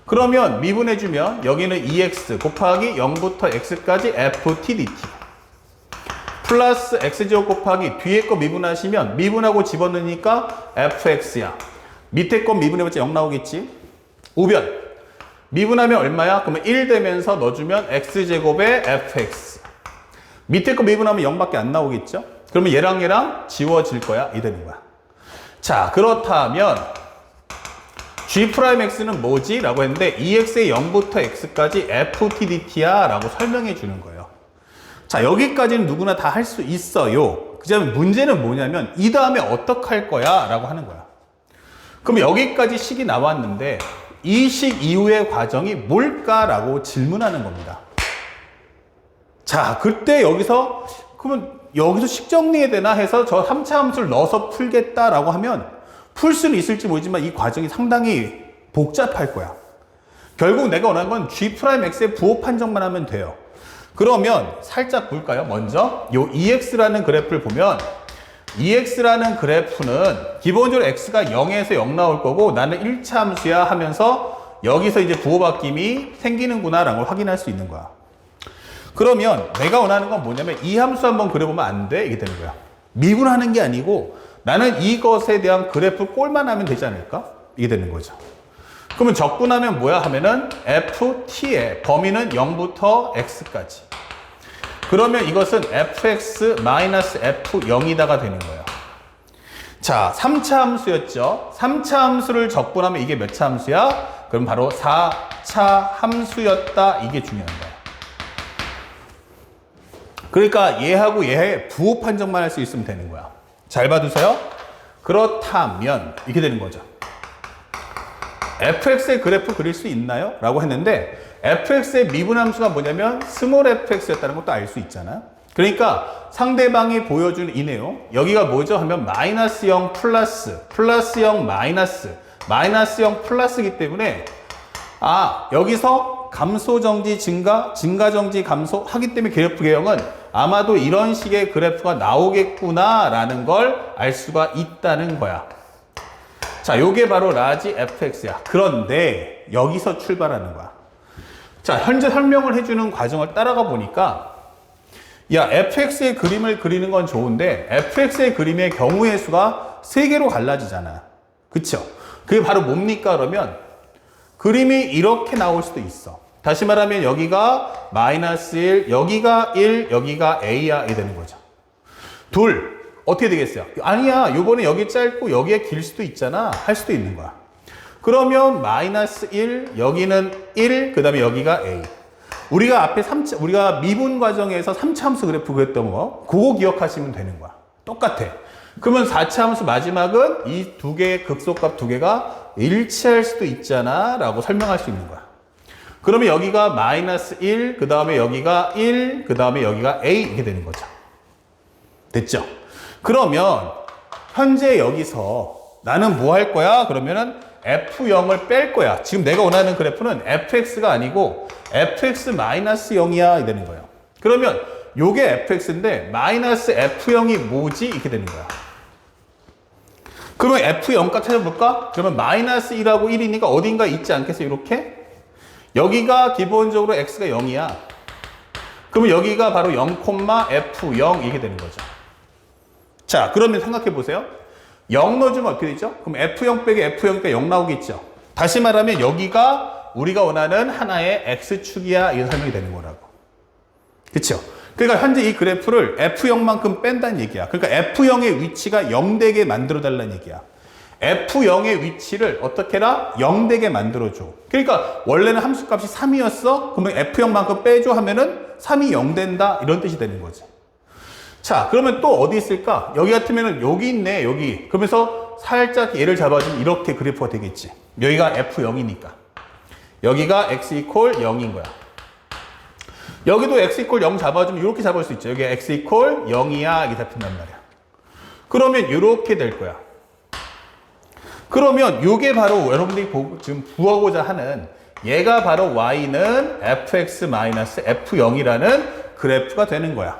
그러면 미분해주면 여기는 2x 곱하기 0부터 x까지 ftdt 플러스 x제곱 곱하기 뒤에 거 미분하시면 미분하고 집어넣으니까 fx야. 밑에 거 미분해봤자 0 나오겠지? 우변 미분하면 얼마야? 그러면 1 되면서 넣어주면 x제곱의 fx. 밑에 거 미분하면 0밖에 안 나오겠죠? 그러면 얘랑 지워질 거야. 이 되는 거야. 자, 그렇다면 g'x는 뭐지? 라고 했는데 2x의 0부터 x까지 ftdt야 라고 설명해 주는 거예요. 자, 여기까지는 누구나 다 할 수 있어요. 그 다음에 문제는 뭐냐면 이 다음에 어떻게 할 거야? 라고 하는 거야. 그럼 여기까지 식이 나왔는데 이 식 이후의 과정이 뭘까? 라고 질문하는 겁니다. 자, 그때 여기서 그러면 여기서 식 정리해야 되나 해서 저 3차 함수를 넣어서 풀겠다라고 하면 풀 수는 있을지 모르지만 이 과정이 상당히 복잡할 거야. 결국 내가 원하는 건 g'x의 부호 판정만 하면 돼요. 그러면 살짝 볼까요? 먼저 요 EX라는 그래프를 보면 EX라는 그래프는 기본적으로 X가 0에서 0 나올 거고 나는 1차 함수야 하면서 여기서 이제 부호 바뀜이 생기는구나 라는 걸 확인할 수 있는 거야. 그러면 내가 원하는 건 뭐냐면 이 함수 한번 그려보면 안 돼? 이게 되는 거야. 미분하는 게 아니고 나는 이것에 대한 그래프 꼴만 하면 되지 않을까? 이게 되는 거죠. 그러면 적분하면 뭐야 하면은 ft의 범위는 0부터 x까지. 그러면 이것은 fx-f0이다가 되는 거예요. 자, 3차 함수였죠. 3차 함수를 적분하면 이게 몇 차 함수야? 그럼 바로 4차 함수였다. 이게 중요한 거야. 그러니까 얘하고 얘의 부호 판정만 할 수 있으면 되는 거야. 잘 봐두세요. 그렇다면 이렇게 되는 거죠. fx의 그래프 그릴 수 있나요? 라고 했는데 fx의 미분함수가 뭐냐면 스몰 fx였다는 것도 알 수 있잖아. 그러니까 상대방이 보여준 이 내용 여기가 뭐죠? 하면 마이너스 0 플러스 0 마이너스 0 플러스이기 때문에 여기서 감소 정지 증가 정지 감소 하기 때문에 그래프 개형은 아마도 이런 식의 그래프가 나오겠구나 라는 걸 알 수가 있다는 거야. 자, 요게 바로 라지 fx야. 그런데 여기서 출발하는 거야. 자, 현재 설명을 해주는 과정을 따라가 보니까 야, fx의 그림을 그리는 건 좋은데 fx의 그림의 경우의 수가 3개로 갈라지잖아. 그쵸? 그게 바로 뭡니까? 그러면 그림이 이렇게 나올 수도 있어. 다시 말하면 여기가 마이너스 1, 여기가 1, 여기가 a야. 이 되는 거죠. 둘, 어떻게 되겠어요? 아니야, 요번에 여기 짧고 여기에 길 수도 있잖아. 할 수도 있는 거야. 그러면 마이너스 1, 여기는 1, 그 다음에 여기가 a. 우리가 앞에 우리가 미분 과정에서 3차 함수 그래프 그렸던 거, 그거 기억하시면 되는 거야. 똑같아. 그러면 4차 함수 마지막은 이 두 개의 극소값 두 개가 일치할 수도 있잖아 라고 설명할 수 있는 거야. 그러면 여기가 마이너스 1, 그 다음에 여기가 1, 그 다음에 여기가 A 이렇게 되는 거죠. 됐죠? 그러면 현재 여기서 나는 뭐 할 거야? 그러면은 F0을 뺄 거야. 지금 내가 원하는 그래프는 fx가 아니고 fx-0이야 되는 거예요. 그러면 요게 fx인데 마이너스 f0이 뭐지? 이렇게 되는 거야. 그러면 f0 값 찾아볼까? 그러면 마이너스 1하고 1이니까 어딘가 있지 않겠어요? 이렇게? 여기가 기본적으로 x가 0이야. 그러면 여기가 바로 0,f0 이렇게 되는 거죠. 자, 그러면 생각해 보세요. 0 넣어주면 어떻게 되죠? 그럼 f0 빼기 f0이니까 0 나오겠죠. 다시 말하면 여기가 우리가 원하는 하나의 x축이야. 이런 설명이 되는 거라고. 그쵸? 그러니까 현재 이 그래프를 f0만큼 뺀다는 얘기야. 그러니까 f0의 위치가 0 되게 만들어 달라는 얘기야. f0의 위치를 어떻게 해라? 0 되게 만들어줘. 그러니까 원래는 함수값이 3이었어? 그러면 f0만큼 빼줘 하면은 3이 0 된다. 이런 뜻이 되는 거지. 자, 그러면 또 어디 있을까? 여기 같으면은 여기 있네, 여기. 그러면서 살짝 얘를 잡아주면 이렇게 그래프가 되겠지. 여기가 f0이니까. 여기가 x 이퀄 0인 거야. 여기도 x 이퀄 0 잡아주면 이렇게 잡을 수 있죠. 여기 x 이퀄 0이야. 이게 잡힌단 말이야. 그러면 이렇게 될 거야. 그러면 이게 바로 여러분들이 지금 구하고자 하는 얘가 바로 y는 fx-f0이라는 그래프가 되는 거야.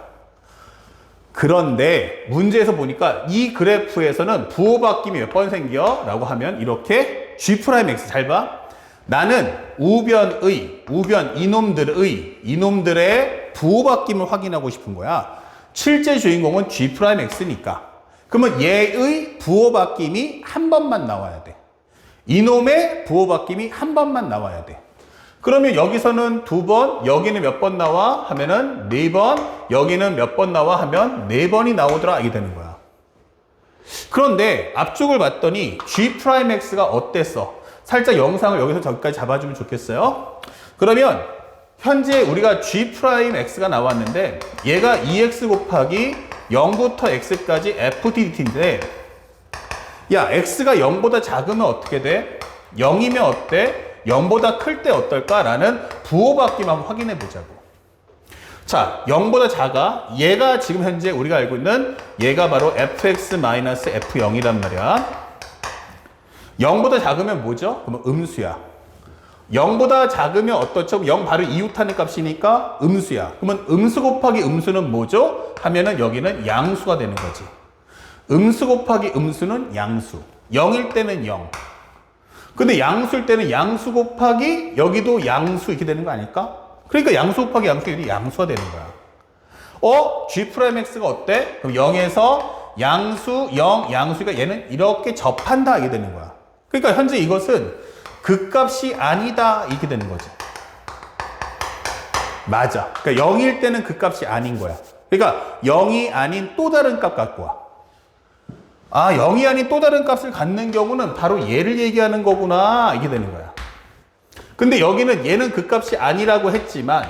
그런데 문제에서 보니까 이 그래프에서는 부호바뀜이 몇 번 생겨? 라고 하면 이렇게 G'X 잘 봐. 나는 우변 이놈들의 부호바뀜을 확인하고 싶은 거야. 실제 주인공은 G'X니까. 그러면 얘의 부호바뀜이 한 번만 나와야 돼. 이놈의 부호바뀜이 한 번만 나와야 돼. 그러면 여기서는 2번, 여기는 몇 번 나와? 하면은 4번, 여기는 몇 번 나와? 하면 4번이 나오더라. 이게 되는 거야. 그런데 앞쪽을 봤더니 G'X가 어땠어? 살짝 영상을 여기서 저기까지 잡아주면 좋겠어요. 그러면 현재 우리가 G'X가 나왔는데 얘가 2x 곱하기 0부터 x까지 ftdt인데 야, x가 0보다 작으면 어떻게 돼? 0이면 어때? 0보다 클 때 어떨까라는 부호바뀜 한번 확인해 보자고. 자, 0보다 작아. 얘가 지금 현재 우리가 알고 있는 얘가 바로 fx-f0이란 말이야. 0보다 작으면 뭐죠? 그러면 음수야. 0보다 작으면 어떻죠? 0 바로 이웃하는 값이니까 음수야. 그러면 음수 곱하기 음수는 뭐죠? 하면은 여기는 양수가 되는 거지. 음수 곱하기 음수는 양수. 0일 때는 0. 근데 양수일 때는 양수 곱하기 여기도 양수 이렇게 되는 거 아닐까? 그러니까 양수 곱하기 양수 여기 양수가 되는 거야. G'X가 어때? 그럼 0에서 양수, 0, 양수가 얘는 이렇게 접한다 이게 되는 거야. 그러니까 현재 이것은 극값이 아니다 이렇게 되는 거지. 맞아. 그러니까 0일 때는 극값이 아닌 거야. 그러니까 0이 아닌 또 다른 값 갖고 와. 아, 0이 아닌 또 다른 값을 갖는 경우는 바로 얘를 얘기하는 거구나 이게 되는 거야. 근데 여기는 얘는 그 값이 아니라고 했지만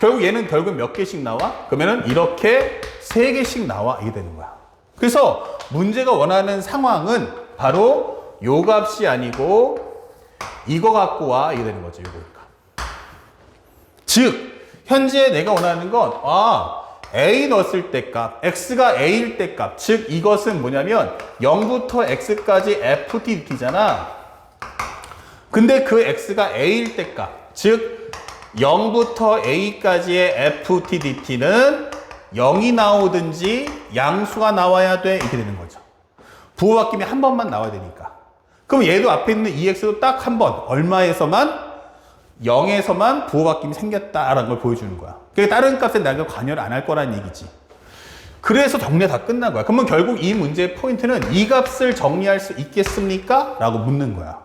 결국 얘는 결국 몇 개씩 나와? 그러면은 이렇게 3개씩 나와 이게 되는 거야. 그래서 문제가 원하는 상황은 바로 요 값이 아니고 이거 갖고 와 이게 되는 거죠. 이거니까. 즉 현재 내가 원하는 건 A 넣었을 때 값, X가 A일 때 값. 즉, 이것은 뭐냐면 0부터 X까지 FTDT잖아. 근데 그 X가 A일 때 값. 즉, 0부터 A까지의 FTDT는 0이 나오든지 양수가 나와야 돼. 이렇게 되는 거죠. 부호바뀜이 한 번만 나와야 되니까. 그럼 얘도 앞에 있는 EX도 딱 한 번. 얼마에서만? 0에서만 부호바뀜이 생겼다라는 걸 보여주는 거야. 그러니까 다른 값에 내가 관여를 안 할 거라는 얘기지. 그래서 정리가 다 끝난 거야. 그러면 결국 이 문제의 포인트는 이 값을 정리할 수 있겠습니까? 라고 묻는 거야.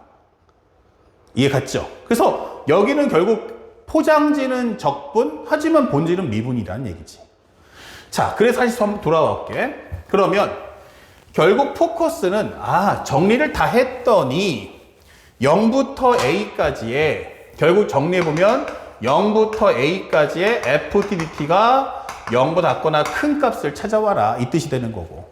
이해 갔죠? 그래서 여기는 결국 포장지는 적분, 하지만 본질은 미분이라는 얘기지. 자, 그래서 다시 한번 돌아와 볼게. 그러면 결국 포커스는 정리를 다 했더니 0부터 A까지의 결국 정리해보면 0부터 A까지의 FTDT가 0보다 작거나 큰 값을 찾아와라 이 뜻이 되는 거고.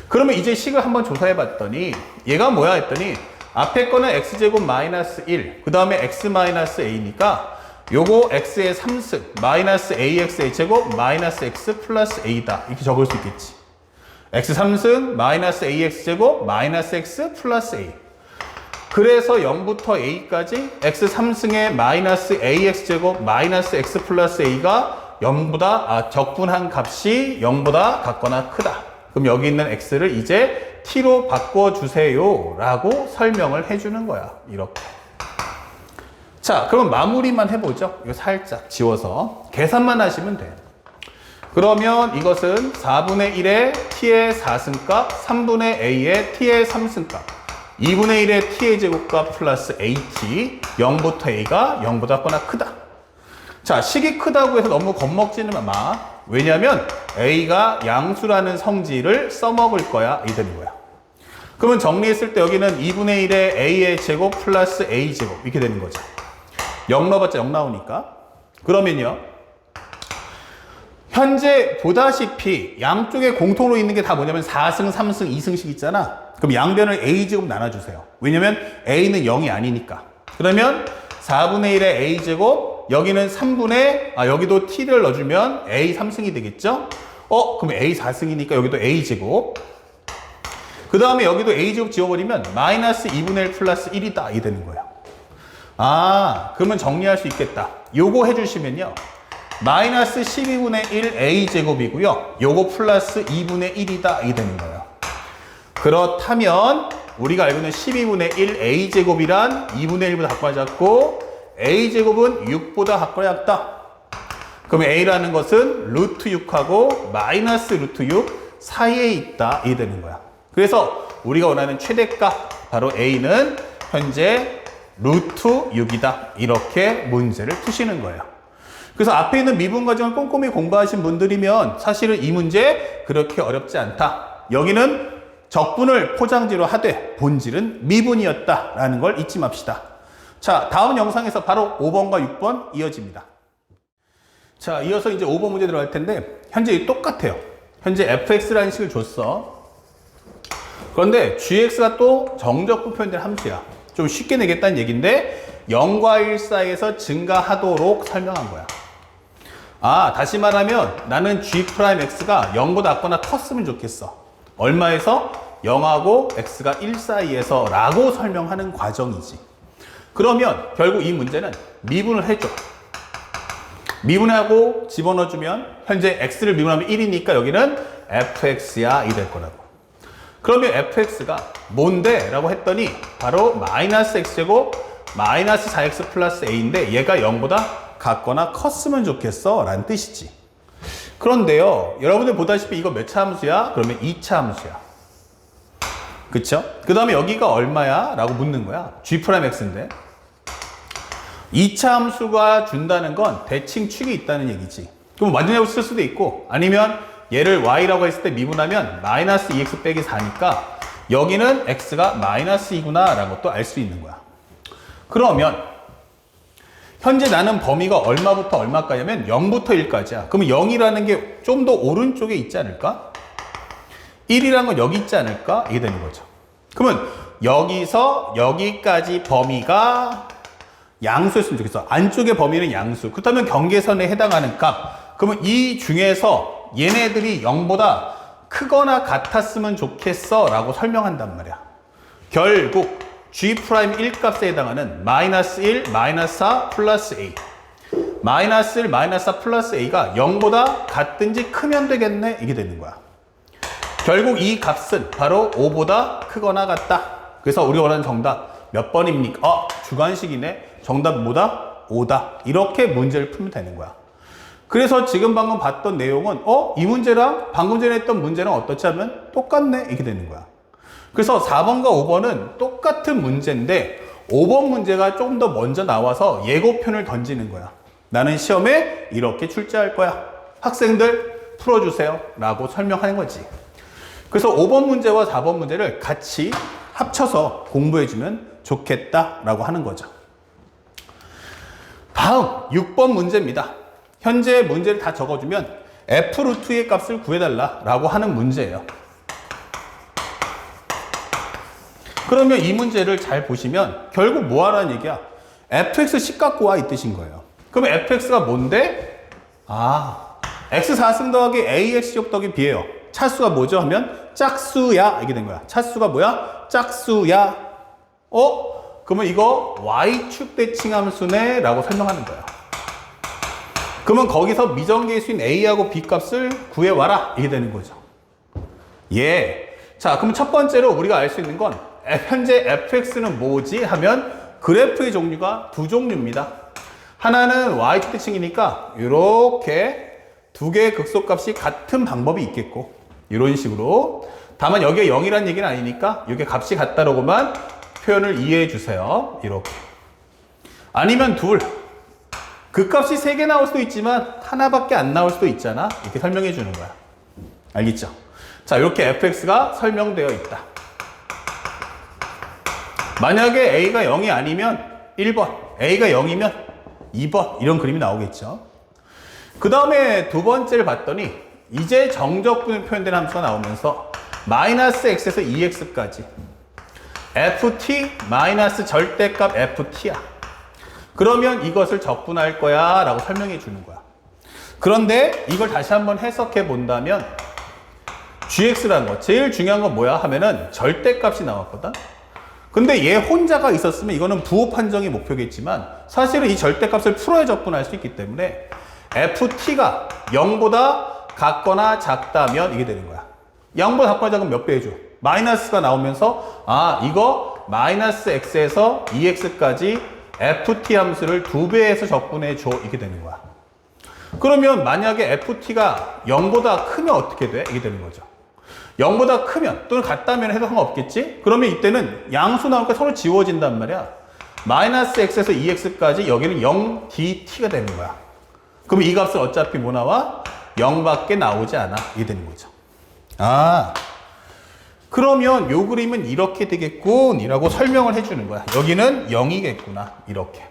그러면 이제 식을 한번 조사해봤더니 얘가 뭐야 했더니 앞에 거는 x제곱 마이너스 1, 그 다음에 x 마이너스 a니까 요거 x의 3승 마이너스 ax의 제곱 마이너스 x 플러스 a다. 이렇게 적을 수 있겠지. x 3승 마이너스 ax 제곱 마이너스 x 플러스 a. 그래서 0부터 a까지 x 3승의 마이너스 ax 제곱 마이너스 x 플러스 a가 0보다 적분한 값이 0보다 같거나 크다. 그럼 여기 있는 x를 이제 t로 바꿔주세요 라고 설명을 해주는 거야. 이렇게. 자, 그럼 마무리만 해보죠. 이거 살짝 지워서 계산만 하시면 돼. 그러면 이것은 4분의 1의 t의 4승값, 3분의 a의 t의 3승값, 2분의 1의 t의 제곱값 플러스 at, 0부터 a가 0보다 작거나 크다. 자, 식이 크다고 해서 너무 겁먹지는 마. 왜냐면 a가 양수라는 성질을 써먹을 거야. 이 되는 거야. 그러면 정리했을 때 여기는 2분의 1의 a의 제곱 플러스 a 제곱 이렇게 되는 거죠. 0 넣어봤자 0 나오니까. 그러면요, 현재 보다시피 양쪽에 공통으로 있는 게 다 뭐냐면 4승, 3승, 2승씩 있잖아. 그럼 양변을 a제곱 나눠주세요. 왜냐면 a는 0이 아니니까. 그러면 4분의 1의 a제곱, 여기는 3분의, 여기도 t를 넣어주면 a 3승이 되겠죠? 그럼 a 4승이니까 여기도 a제곱. 그 다음에 여기도 a제곱 지워버리면 마이너스 2분의 1 플러스 1이다. 이 되는 거예요. 그러면 정리할 수 있겠다. 요거 해주시면요, 마이너스 12분의 1 a제곱이고요. 요거 플러스 2분의 1이다. 이 되는 거예요. 그렇다면 우리가 알고 있는 12분의 1 a제곱이란 2분의 1보다 각과 작고 a제곱은 6보다 각과 작다. 그럼 a라는 것은 루트 6하고 마이너스 루트 6 사이에 있다. 이 되는 거야. 그래서 우리가 원하는 최대값 바로 a는 현재 루트 6이다. 이렇게 문제를 푸시는 거예요. 그래서 앞에 있는 미분 과정을 꼼꼼히 공부하신 분들이면 사실은 이 문제 그렇게 어렵지 않다. 여기는 적분을 포장지로 하되 본질은 미분이었다라는 걸 잊지 맙시다. 자, 다음 영상에서 바로 5번과 6번 이어집니다. 자, 이어서 이제 5번 문제 들어갈 텐데 현재 똑같아요. 현재 fx라는 식을 줬어. 그런데 gx가 또 정적분 표현된 함수야. 좀 쉽게 내겠다는 얘기인데 0과 1 사이에서 증가하도록 설명한 거야. 다시 말하면 나는 g'x가 0보다 작거나 컸으면 좋겠어. 얼마에서? 0하고 x가 1 사이에서 라고 설명하는 과정이지. 그러면 결국 이 문제는 미분을 해줘. 미분하고 집어넣어주면 현재 x를 미분하면 1이니까 여기는 fx야 이 될 거라고. 그러면 fx가 뭔데? 라고 했더니 바로 마이너스 x제곱 마이너스 4x 플러스 a인데 얘가 0보다 같거나 컸으면 좋겠어 라는 뜻이지. 그런데요, 여러분들 보다시피 이거 몇 차 함수야? 그러면 2차 함수야. 그쵸? 그 다음에 여기가 얼마야? 라고 묻는 거야. g'x인데 2차 함수가 준다는 건 대칭 축이 있다는 얘기지. 그럼 완전히 쓸 수도 있고 아니면 얘를 y라고 했을 때 미분하면 마이너스 2x 빼기 4니까 여기는 x가 마이너스 2구나 라고 또 알 수 있는 거야. 그러면 현재 나는 범위가 얼마부터 얼마까지냐면 0부터 1까지야. 그러면 0이라는 게 좀 더 오른쪽에 있지 않을까? 1이라는 건 여기 있지 않을까? 이게 되는 거죠. 그러면 여기서 여기까지 범위가 양수였으면 좋겠어. 안쪽의 범위는 양수. 그렇다면 경계선에 해당하는 값. 그러면 이 중에서 얘네들이 0보다 크거나 같았으면 좋겠어 라고 설명한단 말이야. 결국 g'1 값에 해당하는 마이너스 1, 마이너스 4, 플러스 a. 마이너스 1, 마이너스 4, 플러스 a가 0보다 같든지 크면 되겠네. 이게 되는 거야. 결국 이 값은 바로 5보다 크거나 같다. 그래서 우리가 원하는 정답 몇 번입니까? 주관식이네. 정답 뭐다? 5다. 이렇게 문제를 풀면 되는 거야. 그래서 지금 방금 봤던 내용은 이 문제랑 방금 전에 했던 문제랑 어떻지 하면 똑같네. 이렇게 되는 거야. 그래서 4번과 5번은 똑같은 문제인데 5번 문제가 조금 더 먼저 나와서 예고편을 던지는 거야. 나는 시험에 이렇게 출제할 거야. 학생들 풀어주세요. 라고 설명하는 거지. 그래서 5번 문제와 4번 문제를 같이 합쳐서 공부해주면 좋겠다라고 하는 거죠. 다음 6번 문제입니다. 현재 문제를 다 적어주면 f 루트의 값을 구해달라고 하는 문제예요. 그러면 이 문제를 잘 보시면 결국 뭐 하라는 얘기야? fx 식 갖고 와 이 뜻인 거예요. 그럼 fx가 뭔데? x 4승 더하기 ax 제곱 더하기 b예요. 차수가 뭐죠? 하면 짝수야 이게 된 거야. 차수가 뭐야? 짝수야. 그러면 이거 y축 대칭함수네 라고 설명하는 거야. 그러면 거기서 미정계수인 a하고 b 값을 구해와라 이게 되는 거죠. 자, 그럼 첫 번째로 우리가 알 수 있는 건 현재 fx는 뭐지? 하면 그래프의 종류가 두 종류입니다. 하나는 y축 대칭이니까 이렇게 두 개의 극소값이 같은 방법이 있겠고 이런 식으로. 다만 여기에 0이라는 얘기는 아니니까 이게 값이 같다라고만 표현을 이해해 주세요. 이렇게. 아니면 그 값이 3개 나올 수도 있지만 하나밖에 안 나올 수도 있잖아. 이렇게 설명해 주는 거야. 알겠죠? 자, 이렇게 fx가 설명되어 있다. 만약에 a가 0이 아니면 1번, a가 0이면 2번 이런 그림이 나오겠죠. 그 다음에 두 번째를 봤더니 이제 정적분을 표현되는 함수가 나오면서 마이너스 x에서 2x까지 ft 마이너스 절대값 ft야. 그러면 이것을 적분할 거야 라고 설명해 주는 거야. 그런데 이걸 다시 한번 해석해 본다면 gx라는 거 제일 중요한 건 뭐야 하면은 절대값이 나왔거든. 근데 얘 혼자가 있었으면 이거는 부호 판정이 목표겠지만 사실은 이 절대값을 풀어야 적분할 수 있기 때문에 ft가 0보다 같거나 작다면 이게 되는 거야. 0보다 같거나 작으면 몇 배 해줘? 마이너스가 나오면서 이거 마이너스 x에서 2x까지 ft 함수를 2배에서 적분해 줘 이렇게 되는 거야. 그러면 만약에 ft가 0보다 크면 어떻게 돼? 이게 되는 거죠. 0보다 크면 또는 같다면 해도 상관없겠지? 그러면 이때는 양수 나오니까 서로 지워진단 말이야. 마이너스 x에서 2x까지 여기는 0dt가 되는 거야. 그럼 이 값은 어차피 뭐 나와? 0밖에 나오지 않아. 이게 되는 거죠. 그러면 요 그림은 이렇게 되겠군 이라고 설명을 해주는 거야. 여기는 0이겠구나. 이렇게.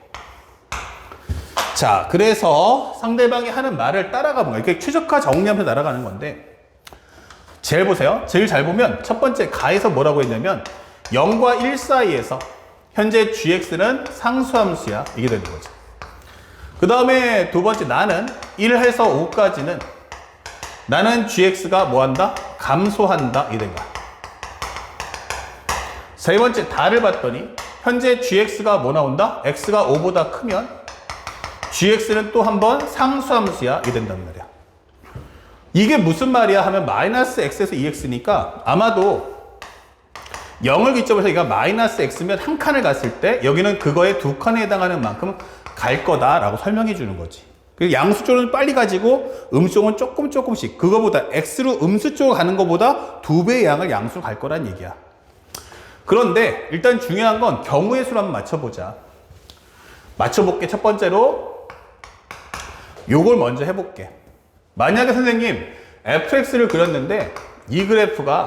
자, 그래서 상대방이 하는 말을 따라가 본 거야. 이렇게 최적화 정리하면서 날아가는 건데 제일 보세요. 제일 잘 보면 첫 번째 가에서 뭐라고 했냐면 0과 1 사이에서 현재 gx는 상수함수야. 이게 되는 거죠. 그 다음에 두 번째 나는 1에서 5까지는 나는 gx가 뭐한다? 감소한다. 이게 된 거야. 세 번째 다를 봤더니 현재 gx가 뭐 나온다? x가 5보다 크면 gx는 또 한 번 상수함수야. 이게 된단 말이야. 이게 무슨 말이야 하면 마이너스 x에서 2x니까 아마도 0을 기점으로 해서 얘가 마이너스 x면 한 칸을 갔을 때 여기는 그거의 두 칸에 해당하는 만큼 갈 거다라고 설명해 주는 거지. 양수 쪽은 빨리 가지고 음수 쪽은 조금씩 그거보다 x로 음수 쪽으로 가는 것보다 2배의 양을 양수로 갈 거란 얘기야. 그런데 일단 중요한 건 경우의 수를 한번 맞춰보자. 맞춰볼게. 첫 번째로 요걸 먼저 해볼게. 만약에 선생님 fx를 그렸는데 이 그래프가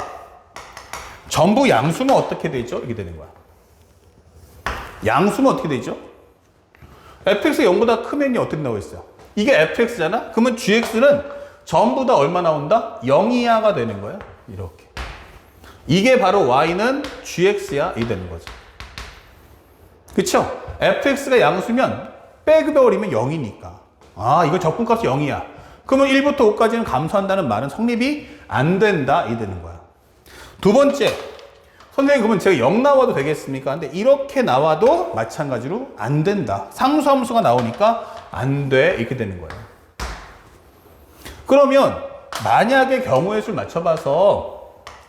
전부 양수면 어떻게 되죠? 이렇게 되는 거야. 양수면 어떻게 되죠? fx가 0보다 크면이 어떻게 나오고 있어요? 이게 fx잖아? 그러면 gx는 전부 다 얼마 나온다? 0 이하가 되는 거야. 이렇게. 이게 바로 y는 gx야. 이 되는 거죠. 그쵸? fx가 양수면 빼버리면 0이니까. 이거 적분값이 0이야. 그러면 1부터 5까지는 감소한다는 말은 성립이 안 된다. 이 되는 거야. 두 번째. 선생님 그러면 제가 0 나와도 되겠습니까? 근데 이렇게 나와도 마찬가지로 안 된다. 상수함수가 나오니까 안 돼. 이렇게 되는 거예요. 그러면 만약에 경우의 수를 맞춰봐서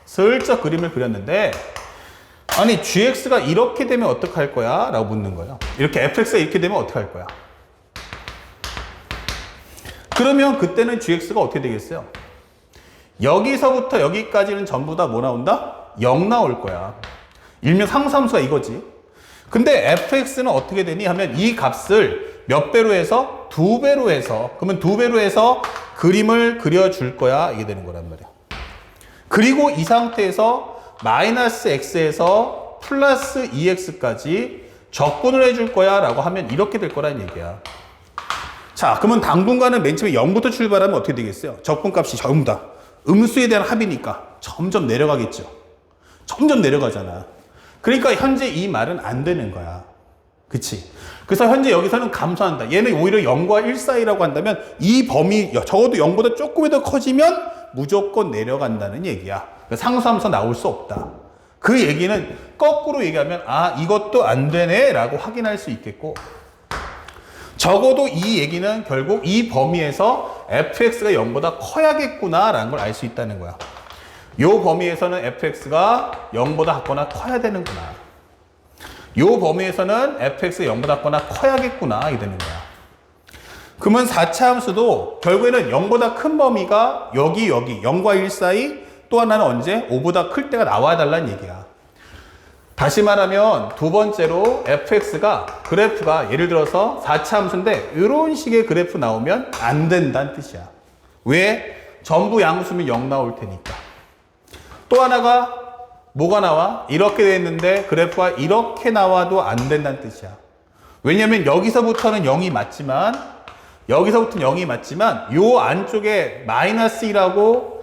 슬쩍 그림을 그렸는데 아니 gx가 이렇게 되면 어떡할 거야? 라고 묻는 거예요. 이렇게 fx가 이렇게 되면 어떡할 거야? 그러면 그때는 gx가 어떻게 되겠어요? 여기서부터 여기까지는 전부 다 뭐 나온다? 0 나올 거야. 일명 상수함수가 이거지. 근데 fx는 어떻게 되니 하면 이 값을 몇 배로 해서? 2배로 해서. 그러면 2배로 해서 그림을 그려줄 거야. 이게 되는 거란 말이야. 그리고 이 상태에서 마이너스 x에서 플러스 2x까지 적분을 해줄 거야 라고 하면 이렇게 될 거란 얘기야. 자, 그러면 당분간은 맨 처음에 0부터 출발하면 어떻게 되겠어요? 적분값이 전부 다 음수에 대한 합이니까 점점 내려가겠죠. 점점 내려가잖아. 그러니까 현재 이 말은 안 되는 거야. 그치? 그래서 현재 여기서는 감소한다. 얘는 오히려 0과 1 사이라고 한다면 이 범위 적어도 0보다 조금이라도 커지면 무조건 내려간다는 얘기야. 그러니까 상수함수 나올 수 없다. 그 얘기는 거꾸로 얘기하면 아 이것도 안 되네 라고 확인할 수 있겠고, 적어도 이 얘기는 결국 이 범위에서 fx가 0보다 커야겠구나 라는 걸 알 수 있다는 거야. 요 범위에서는 fx가 0보다 같거나 커야 되는구나. 요 범위에서는 fx가 0보다 같거나 커야겠구나 이게 되는 거야. 그러면 4차 함수도 결국에는 0보다 큰 범위가 여기 0과 1 사이, 또 하나는 언제? 5보다 클 때가 나와야 달라는 얘기야. 다시 말하면 두 번째로 fx가 그래프가 예를 들어서 4차 함수인데 이런 식의 그래프 나오면 안 된다는 뜻이야. 왜? 전부 양수면 0 나올 테니까. 또 하나가 뭐가 나와? 이렇게 돼 있는데 그래프가 이렇게 나와도 안 된다는 뜻이야. 왜냐면 여기서부터는 0이 맞지만 여기서부터는 0이 맞지만 요 안쪽에 마이너스 1하고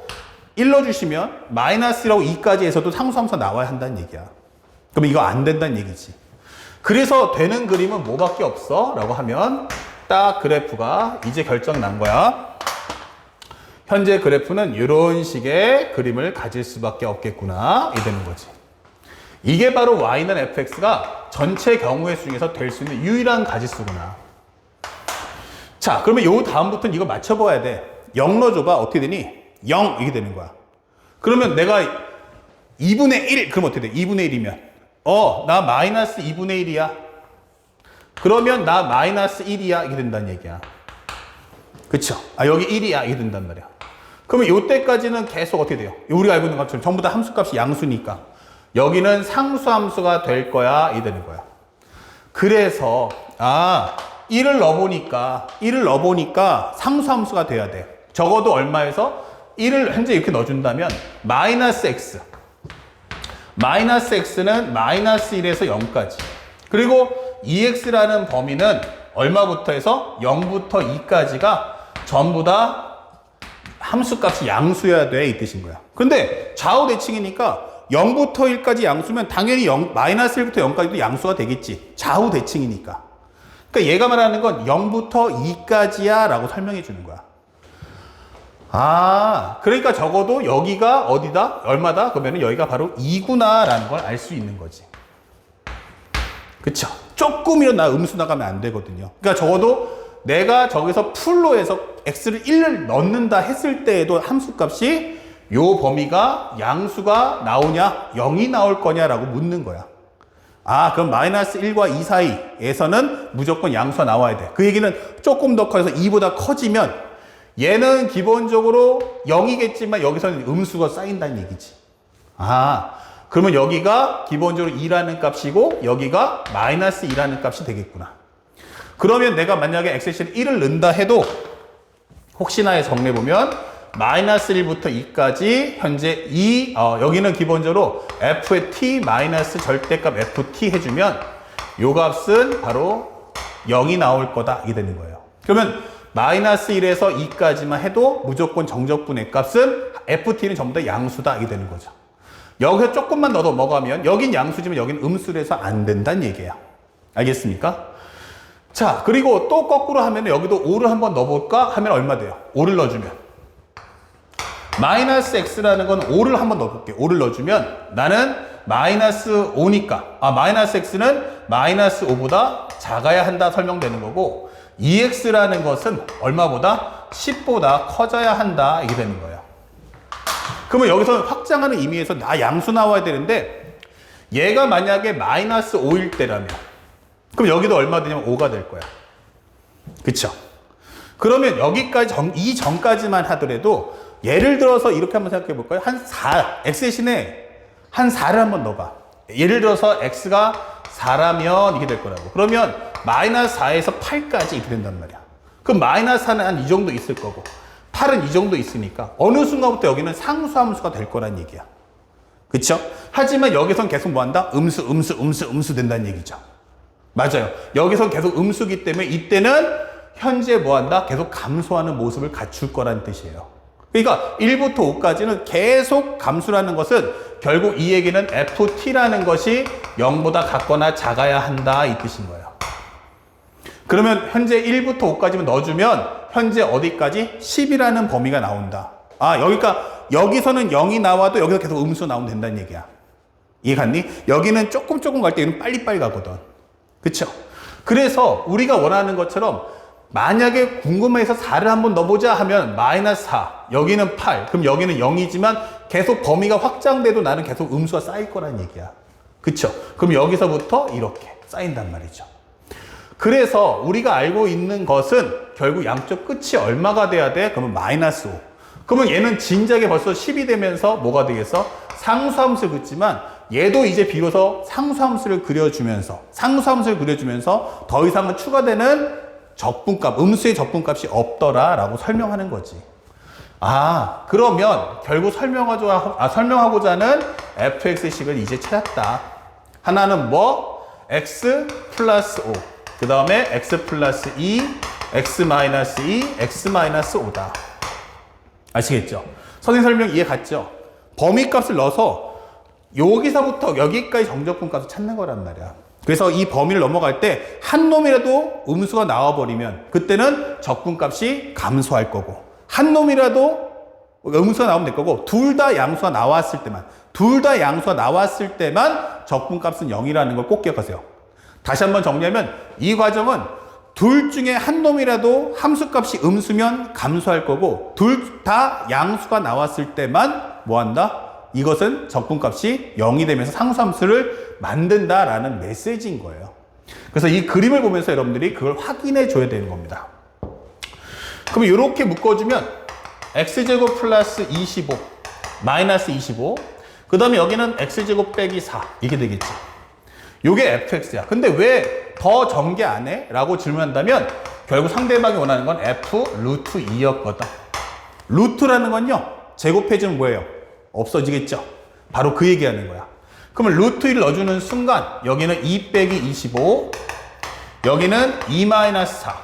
1 넣어주시면 마이너스 1하고 2까지 해서도 상수함수가 나와야 한다는 얘기야. 그럼 이거 안 된다는 얘기지. 그래서 되는 그림은 뭐밖에 없어? 라고 하면 딱 그래프가 이제 결정 난 거야. 현재 그래프는 이런 식의 그림을 가질 수밖에 없겠구나 이 되는 거지. 이게 바로 y는 fx가 전체 경우의 수 중에서 될 수 있는 유일한 가지수구나. 자, 그러면 요 다음부터는 이거 맞춰봐야 돼. 0 넣어줘봐. 어떻게 되니? 0 이게 되는 거야. 그러면 내가 2분의 1 그럼 어떻게 돼? 2분의 1이면 나 마이너스 2분의 1이야. 그러면 나 마이너스 1이야 이게 된다는 얘기야. 그쵸? 여기 1이야 이게 된단 말이야. 그러면 요때까지는 계속 어떻게 돼요? 우리가 알고 있는 것처럼 전부 다 함수값이 양수니까 여기는 상수함수가 될 거야 이 되는 거야. 그래서 1을 넣어보니까 상수함수가 돼야 돼. 적어도 얼마에서 1을 현재 이렇게 넣어준다면 마이너스 x 는 마이너스 1에서 0까지, 그리고 2x라는 범위는 얼마부터 해서 0부터 2까지가 전부 다 함수값이 양수여야 돼 이 뜻인 거야. 근데 좌우 대칭이니까 0부터 1까지 양수면 당연히 마이너스 1부터 0까지도 양수가 되겠지. 좌우 대칭이니까. 그러니까 얘가 말하는 건 0부터 2까지야 라고 설명해 주는 거야. 그러니까 적어도 여기가 어디다? 얼마다? 그러면 여기가 바로 2구나 라는 걸 알 수 있는 거지. 그쵸? 조금이라도 나 음수 나가면 안 되거든요. 그러니까 적어도 내가 저기서 풀로 해서 x를 1을 넣는다 했을 때에도 함수값이 요 범위가 양수가 나오냐 0이 나올 거냐라고 묻는 거야. 그럼 마이너스 1과 2 사이에서는 무조건 양수가 나와야 돼. 그 얘기는 조금 더 커서 2보다 커지면 얘는 기본적으로 0이겠지만 여기서는 음수가 쌓인다는 얘기지. 그러면 여기가 기본적으로 2라는 값이고 여기가 마이너스 2라는 값이 되겠구나. 그러면 내가 만약에 x에 1을 넣는다 해도 혹시나 해서 정리해보면 마이너스 1부터 2까지 현재 2, 여기는 기본적으로 f의 t 마이너스 절대값 ft 해주면 요 값은 바로 0이 나올 거다 이게 되는 거예요. 그러면 마이너스 1에서 2까지만 해도 무조건 정적분의 값은 ft는 전부 다 양수다 이게 되는 거죠. 여기서 조금만 넣어도 뭐가면 여긴 양수지만 여긴 음수라서 안 된다는 얘기예요. 알겠습니까? 자, 그리고 또 거꾸로 하면 여기도 5를 한번 넣어볼까 하면 얼마 돼요? 5를 넣어주면 마이너스 x라는 건 5를 한번 넣어볼게. 5를 넣어주면 나는 마이너스 5니까 마이너스 x는 마이너스 5보다 작아야 한다 설명되는 거고 2x라는 것은 얼마보다 10보다 커져야 한다 이게 되는 거예요. 그러면 여기서 확장하는 의미에서 양수 나와야 되는데 얘가 만약에 마이너스 5일 때라면 그럼 여기도 얼마 되냐면 5가 될 거야. 그쵸? 그러면 여기까지 이 전까지만 하더라도 예를 들어서 이렇게 한번 생각해 볼까요? 한 4, x 대신에 한 4를 한번 넣어봐. 예를 들어서 x가 4라면 이게 될 거라고. 그러면 마이너스 4에서 8까지 이렇게 된단 말이야. 그럼 마이너스 4는 한 이 정도 있을 거고 8은 이 정도 있으니까 어느 순간부터 여기는 상수함수가 될 거란 얘기야. 그쵸? 하지만 여기선 계속 뭐 한다? 음수 된다는 얘기죠. 맞아요. 여기선 계속 음수기 때문에 이때는 현재 뭐 한다? 계속 감소하는 모습을 갖출 거란 뜻이에요. 그러니까 1부터 5까지는 계속 감수라는 것은 결국 이 얘기는 ft라는 것이 0보다 같거나 작아야 한다 이 뜻인 거예요. 그러면 현재 1부터 5까지만 넣어주면 현재 어디까지? 10이라는 범위가 나온다. 아, 여기서는 0이 나와도 여기서 계속 음수 나오면 된다는 얘기야. 이해 갔니? 여기는 조금 갈 때 얘는 빨리빨리 가거든. 그쵸? 그래서 우리가 원하는 것처럼 만약에 궁금해서 4를 한번 넣어보자 하면 마이너스 4, 여기는 8, 그럼 여기는 0이지만 계속 범위가 확장돼도 나는 계속 음수가 쌓일 거란 얘기야. 그쵸? 그럼 여기서부터 이렇게 쌓인단 말이죠. 그래서 우리가 알고 있는 것은 결국 양쪽 끝이 얼마가 돼야 돼? 그러면 마이너스 5. 그러면 얘는 진작에 벌써 10이 되면서 뭐가 되겠어? 상수함수를 긋지만 얘도 이제 비로소 상수함수를 그려주면서 더 이상은 추가되는 적분값, 음수의 적분값이 없더라 라고 설명하는 거지. 아, 그러면 결국 설명하고자 하는 fx식을 이제 찾았다. 하나는 뭐? x 플러스 5. 그 다음에 x 플러스 2, x 마이너스 2, x 마이너스 5다. 아시겠죠? 선생님 설명 이해 갔죠? 범위값을 넣어서 여기서부터 여기까지 정적분값을 찾는 거란 말이야. 그래서 이 범위를 넘어갈 때 한 놈이라도 음수가 나와버리면 그때는 적분값이 감소할 거고, 한 놈이라도 음수가 나오면 될 거고, 둘 다 양수가 나왔을 때만 적분값은 0이라는 걸 꼭 기억하세요. 다시 한번 정리하면 이 과정은 둘 중에 한 놈이라도 함수값이 음수면 감소할 거고, 둘 다 양수가 나왔을 때만 뭐 한다? 이것은 적분값이 0이 되면서 상수함수를 만든다라는 메시지인 거예요. 그래서 이 그림을 보면서 여러분들이 그걸 확인해 줘야 되는 겁니다. 그럼 이렇게 묶어주면 x제곱 플러스 25 마이너스 25, 그 다음에 여기는 x제곱 빼기 4 이렇게 되겠죠. 요게 fx야. 근데 왜 더 전개 안 해? 라고 질문한다면 결국 상대방이 원하는 건 f 루트 2였거든. 루트라는 건요, 제곱해주면 뭐예요? 없어지겠죠. 바로 그 얘기하는 거야. 그러면 루트 1을 넣어주는 순간 여기는 2 빼기 25, 여기는 2 마이너스 4.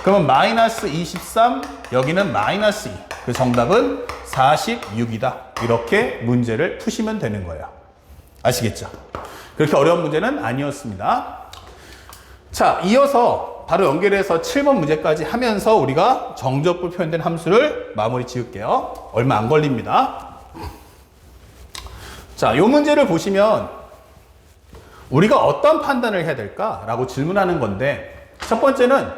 그러면 마이너스 23, 여기는 마이너스 2. 그 정답은 46이다. 이렇게 문제를 푸시면 되는 거예요. 아시겠죠? 그렇게 어려운 문제는 아니었습니다. 자, 이어서 바로 연결해서 7번 문제까지 하면서 우리가 정적분 표현된 함수를 마무리 지을게요. 얼마 안 걸립니다. 자, 이 문제를 보시면 우리가 어떤 판단을 해야 될까라고 질문하는 건데, 첫 번째는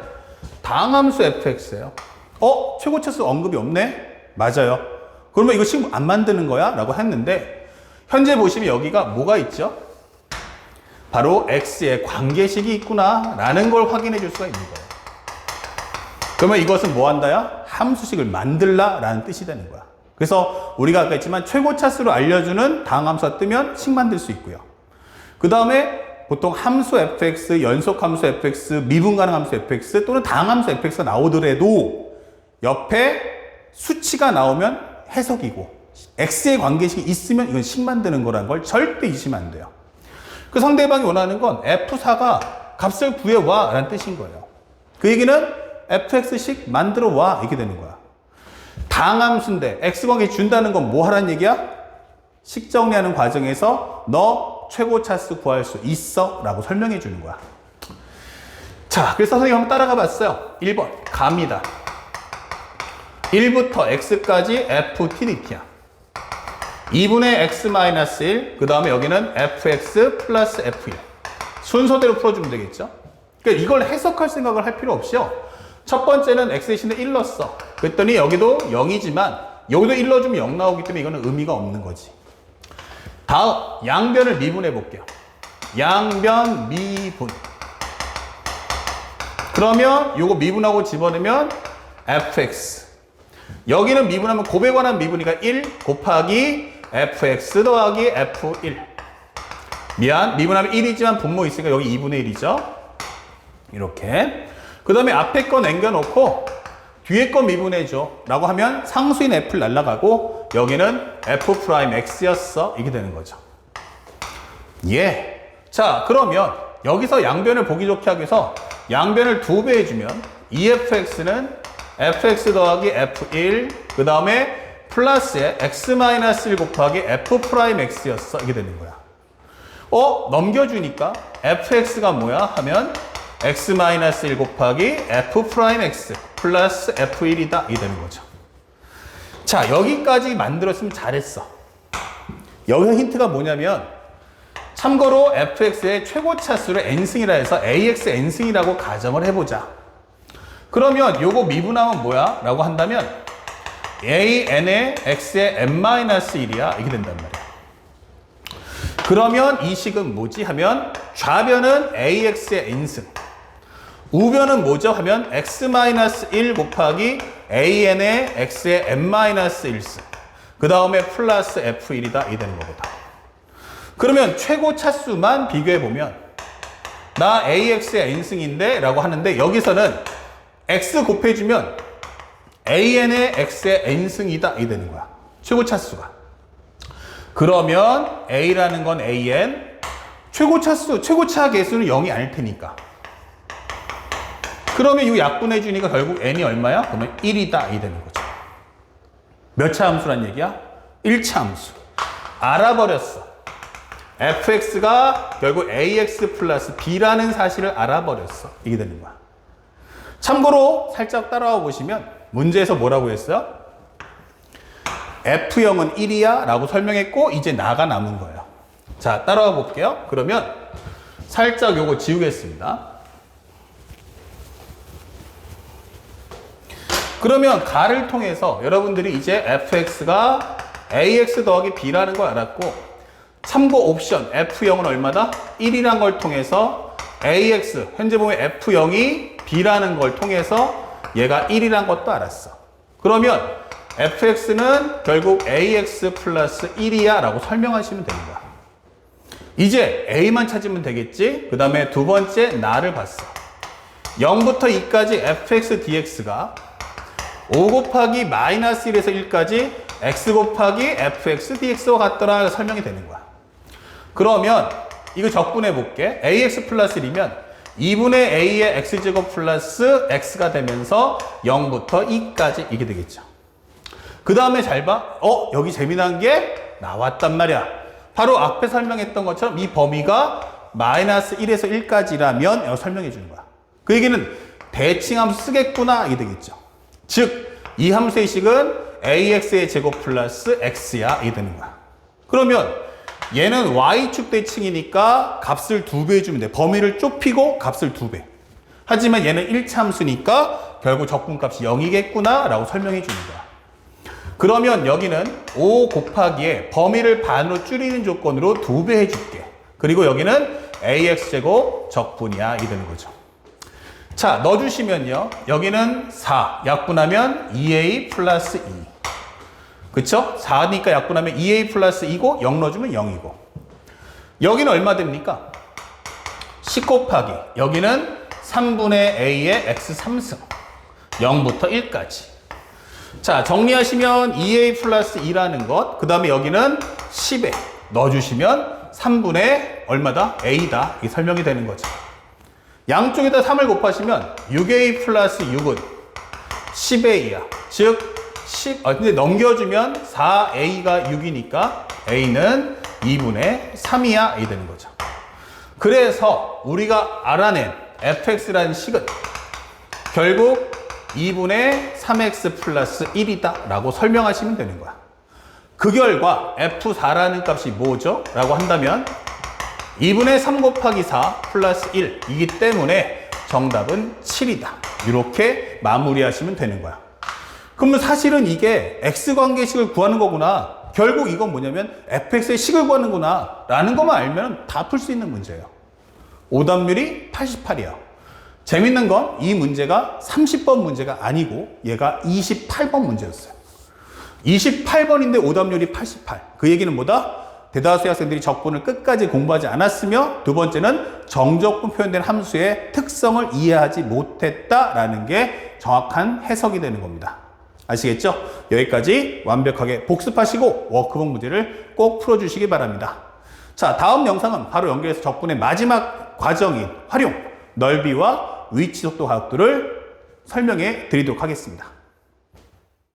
다항함수 fx예요. 최고차수 언급이 없네? 맞아요. 그러면 이거 지금 안 만드는 거야? 라고 했는데, 현재 보시면 여기가 뭐가 있죠? 바로 x의 관계식이 있구나 라는 걸 확인해 줄 수가 있는 거예요. 그러면 이것은 뭐 한다야? 함수식을 만들라 라는 뜻이 되는 거야. 그래서 우리가 아까 했지만 최고차수를 알려주는 다항함수가 뜨면 식 만들 수 있고요. 그 다음에 보통 함수 fx, 연속함수 fx, 미분가능함수 fx 또는 다항함수 fx가 나오더라도 옆에 수치가 나오면 해석이고, x의 관계식이 있으면 이건 식 만드는 거라는 걸 절대 잊으시면 안 돼요. 그 상대방이 원하는 건 f4가 값을 구해와 라는 뜻인 거예요. 그 얘기는 fx식 만들어 와 이렇게 되는 거야. 다항함수인데 x 관계 준다는 건 뭐 하라는 얘기야? 식 정리하는 과정에서 너 최고차수 구할 수 있어 라고 설명해 주는 거야. 자, 그래서 선생님 한번 따라가 봤어요. 1번 갑니다. 1부터 x까지 ftdt야. 2분의 x-1, 그 다음에 여기는 fx 플러스 f1. 순서대로 풀어주면 되겠죠? 그러니까 이걸 해석할 생각을 할 필요 없이요. 첫 번째는 x 대신에 1 넣었어. 그랬더니 여기도 0이지만 여기도 1 넣어주면 0 나오기 때문에 이거는 의미가 없는 거지. 다음, 양변을 미분해 볼게요. 양변 미분. 그러면 요거 미분하고 집어넣으면 fx. 여기는 미분하면 곱에 관한 미분이니까 1 곱하기 fx 더하기 f1. 미분하면 1이지만 분모 있으니까 여기 2분의 1이죠. 이렇게. 그 다음에 앞에 거 남겨놓고 뒤에 거 미분해줘 라고 하면 상수인 f를 날라가고 여기는 f'x였어. 이게 되는 거죠. 예. 자, 그러면 여기서 양변을 보기 좋게 하기 위해서 양변을 2배 해주면 2fx는 fx 더하기 f1 그 다음에 플러스에 x-1 곱하기 f'x였어. 이게 되는 거야. 넘겨주니까 fx가 뭐야? 하면 x-1 곱하기 f'x 플러스 f1이다. 이게 되는 거죠. 자, 여기까지 만들었으면 잘했어. 여기서 힌트가 뭐냐면 참고로 fx의 최고 차수를 n승이라 해서 ax n승이라고 가정을 해보자. 그러면 요거 미분하면 뭐야? 라고 한다면 an의 x의 n-1이야. 이게 된단 말이야. 그러면 이 식은 뭐지? 하면 좌변은 ax의 n승, 우변은 뭐죠? 하면 x-1 곱하기 an의 x의 n-1승, 그 다음에 플러스 f1이다. 이 되는 거거든. 그러면 최고 차수만 비교해보면 나 ax의 n승인데 라고 하는데 여기서는 x 곱해주면 an의 x의 n승이다. 이 되는 거야. 최고 차수가. 그러면 a라는 건 an, 최고 차 개수는 0이 아닐 테니까. 그러면 이 약분해주니까 결국 n이 얼마야? 그러면 1이다. 이 되는 거죠. 몇 차 함수란 얘기야? 1차 함수. 알아버렸어. fx가 결국 ax 플러스 b라는 사실을 알아버렸어. 이게 되는 거야. 참고로 살짝 따라와 보시면 문제에서 뭐라고 했어요? F형은 1이야 라고 설명했고 이제 나가 남은 거예요. 자, 따라와 볼게요. 그러면 살짝 요거 지우겠습니다. 그러면 가를 통해서 여러분들이 이제 fx가 ax 더하기 b라는 걸 알았고 참고 옵션 F형은 얼마다? 1이란 걸 통해서 AX, 현재 보면 F형이 B라는 걸 통해서 얘가 1이란 것도 알았어. 그러면 FX는 결국 AX 플러스 1이야 라고 설명하시면 되는 거야. 이제 A만 찾으면 되겠지? 그 다음에 두 번째 나를 봤어. 0부터 2까지 fx dx가 5 곱하기 마이너스 1에서 1까지 x 곱하기 fx dx와 같더라 설명이 되는 거야. 그러면 이거 적분해 볼게. ax 플러스 1이면 2분의 a의 x제곱 플러스 x가 되면서 0부터 2까지 이게 되겠죠. 그 다음에 잘 봐. 여기 재미난 게 나왔단 말이야. 바로 앞에 설명했던 것처럼 이 범위가 마이너스 1에서 1까지라면 설명해 주는 거야. 그 얘기는 대칭함수 쓰겠구나 이게 되겠죠. 즉 이 함수의 식은 ax의 제곱 플러스 x야 이게 되는 거야. 그러면 얘는 y축 대칭이니까 값을 2배 해주면 돼. 범위를 좁히고 값을 2배. 하지만 얘는 1차 함수니까 결국 적분값이 0이겠구나 라고 설명해 주는 거야. 그러면 여기는 5 곱하기에 범위를 반으로 줄이는 조건으로 2배 해줄게. 그리고 여기는 ax제곱 적분이야 이 되는 거죠. 자, 넣어주시면요. 여기는 4 약분하면 2a 플러스 2. 그쵸? 4니까 약분하면 2a 플러스 2고 0 넣어주면 0이고. 여기는 얼마 됩니까? 10 곱하기 여기는 3분의 a의 x 3승 0부터 1까지. 자, 정리하시면 2a 플러스 2라는 것, 그 다음에 여기는 10에 넣어주시면 3분의 얼마다? a다. 이게 설명이 되는 거죠. 양쪽에다 3을 곱하시면 6a 플러스 6은 10a야. 즉, 근데 넘겨주면 4a가 6이니까 a는 2분의 3이야. 이 되는 거죠. 그래서 우리가 알아낸 fx라는 식은 결국 2분의 3x 플러스 1이다 라고 설명하시면 되는 거야. 그 결과 f4라는 값이 뭐죠? 라고 한다면 2분의 3 곱하기 4 플러스 1이기 때문에 정답은 7이다. 이렇게 마무리하시면 되는 거야. 그러면 사실은 이게 x관계식을 구하는 거구나. 결국 이건 뭐냐면 fx의 식을 구하는구나 라는 것만 알면 다 풀 수 있는 문제예요. 오답률이 88이야. 재밌는 건 이 문제가 30번 문제가 아니고 얘가 28번 문제였어요. 28번인데 오답률이 88. 그 얘기는 뭐다? 대다수의 학생들이 적분을 끝까지 공부하지 않았으며 두 번째는 정적분 표현된 함수의 특성을 이해하지 못했다라는 게 정확한 해석이 되는 겁니다. 아시겠죠? 여기까지 완벽하게 복습하시고 워크북 문제를 꼭 풀어주시기 바랍니다. 자, 다음 영상은 바로 연결해서 적분의 마지막 과정인 활용, 넓이와 위치 속도 가역도를 설명해 드리도록 하겠습니다.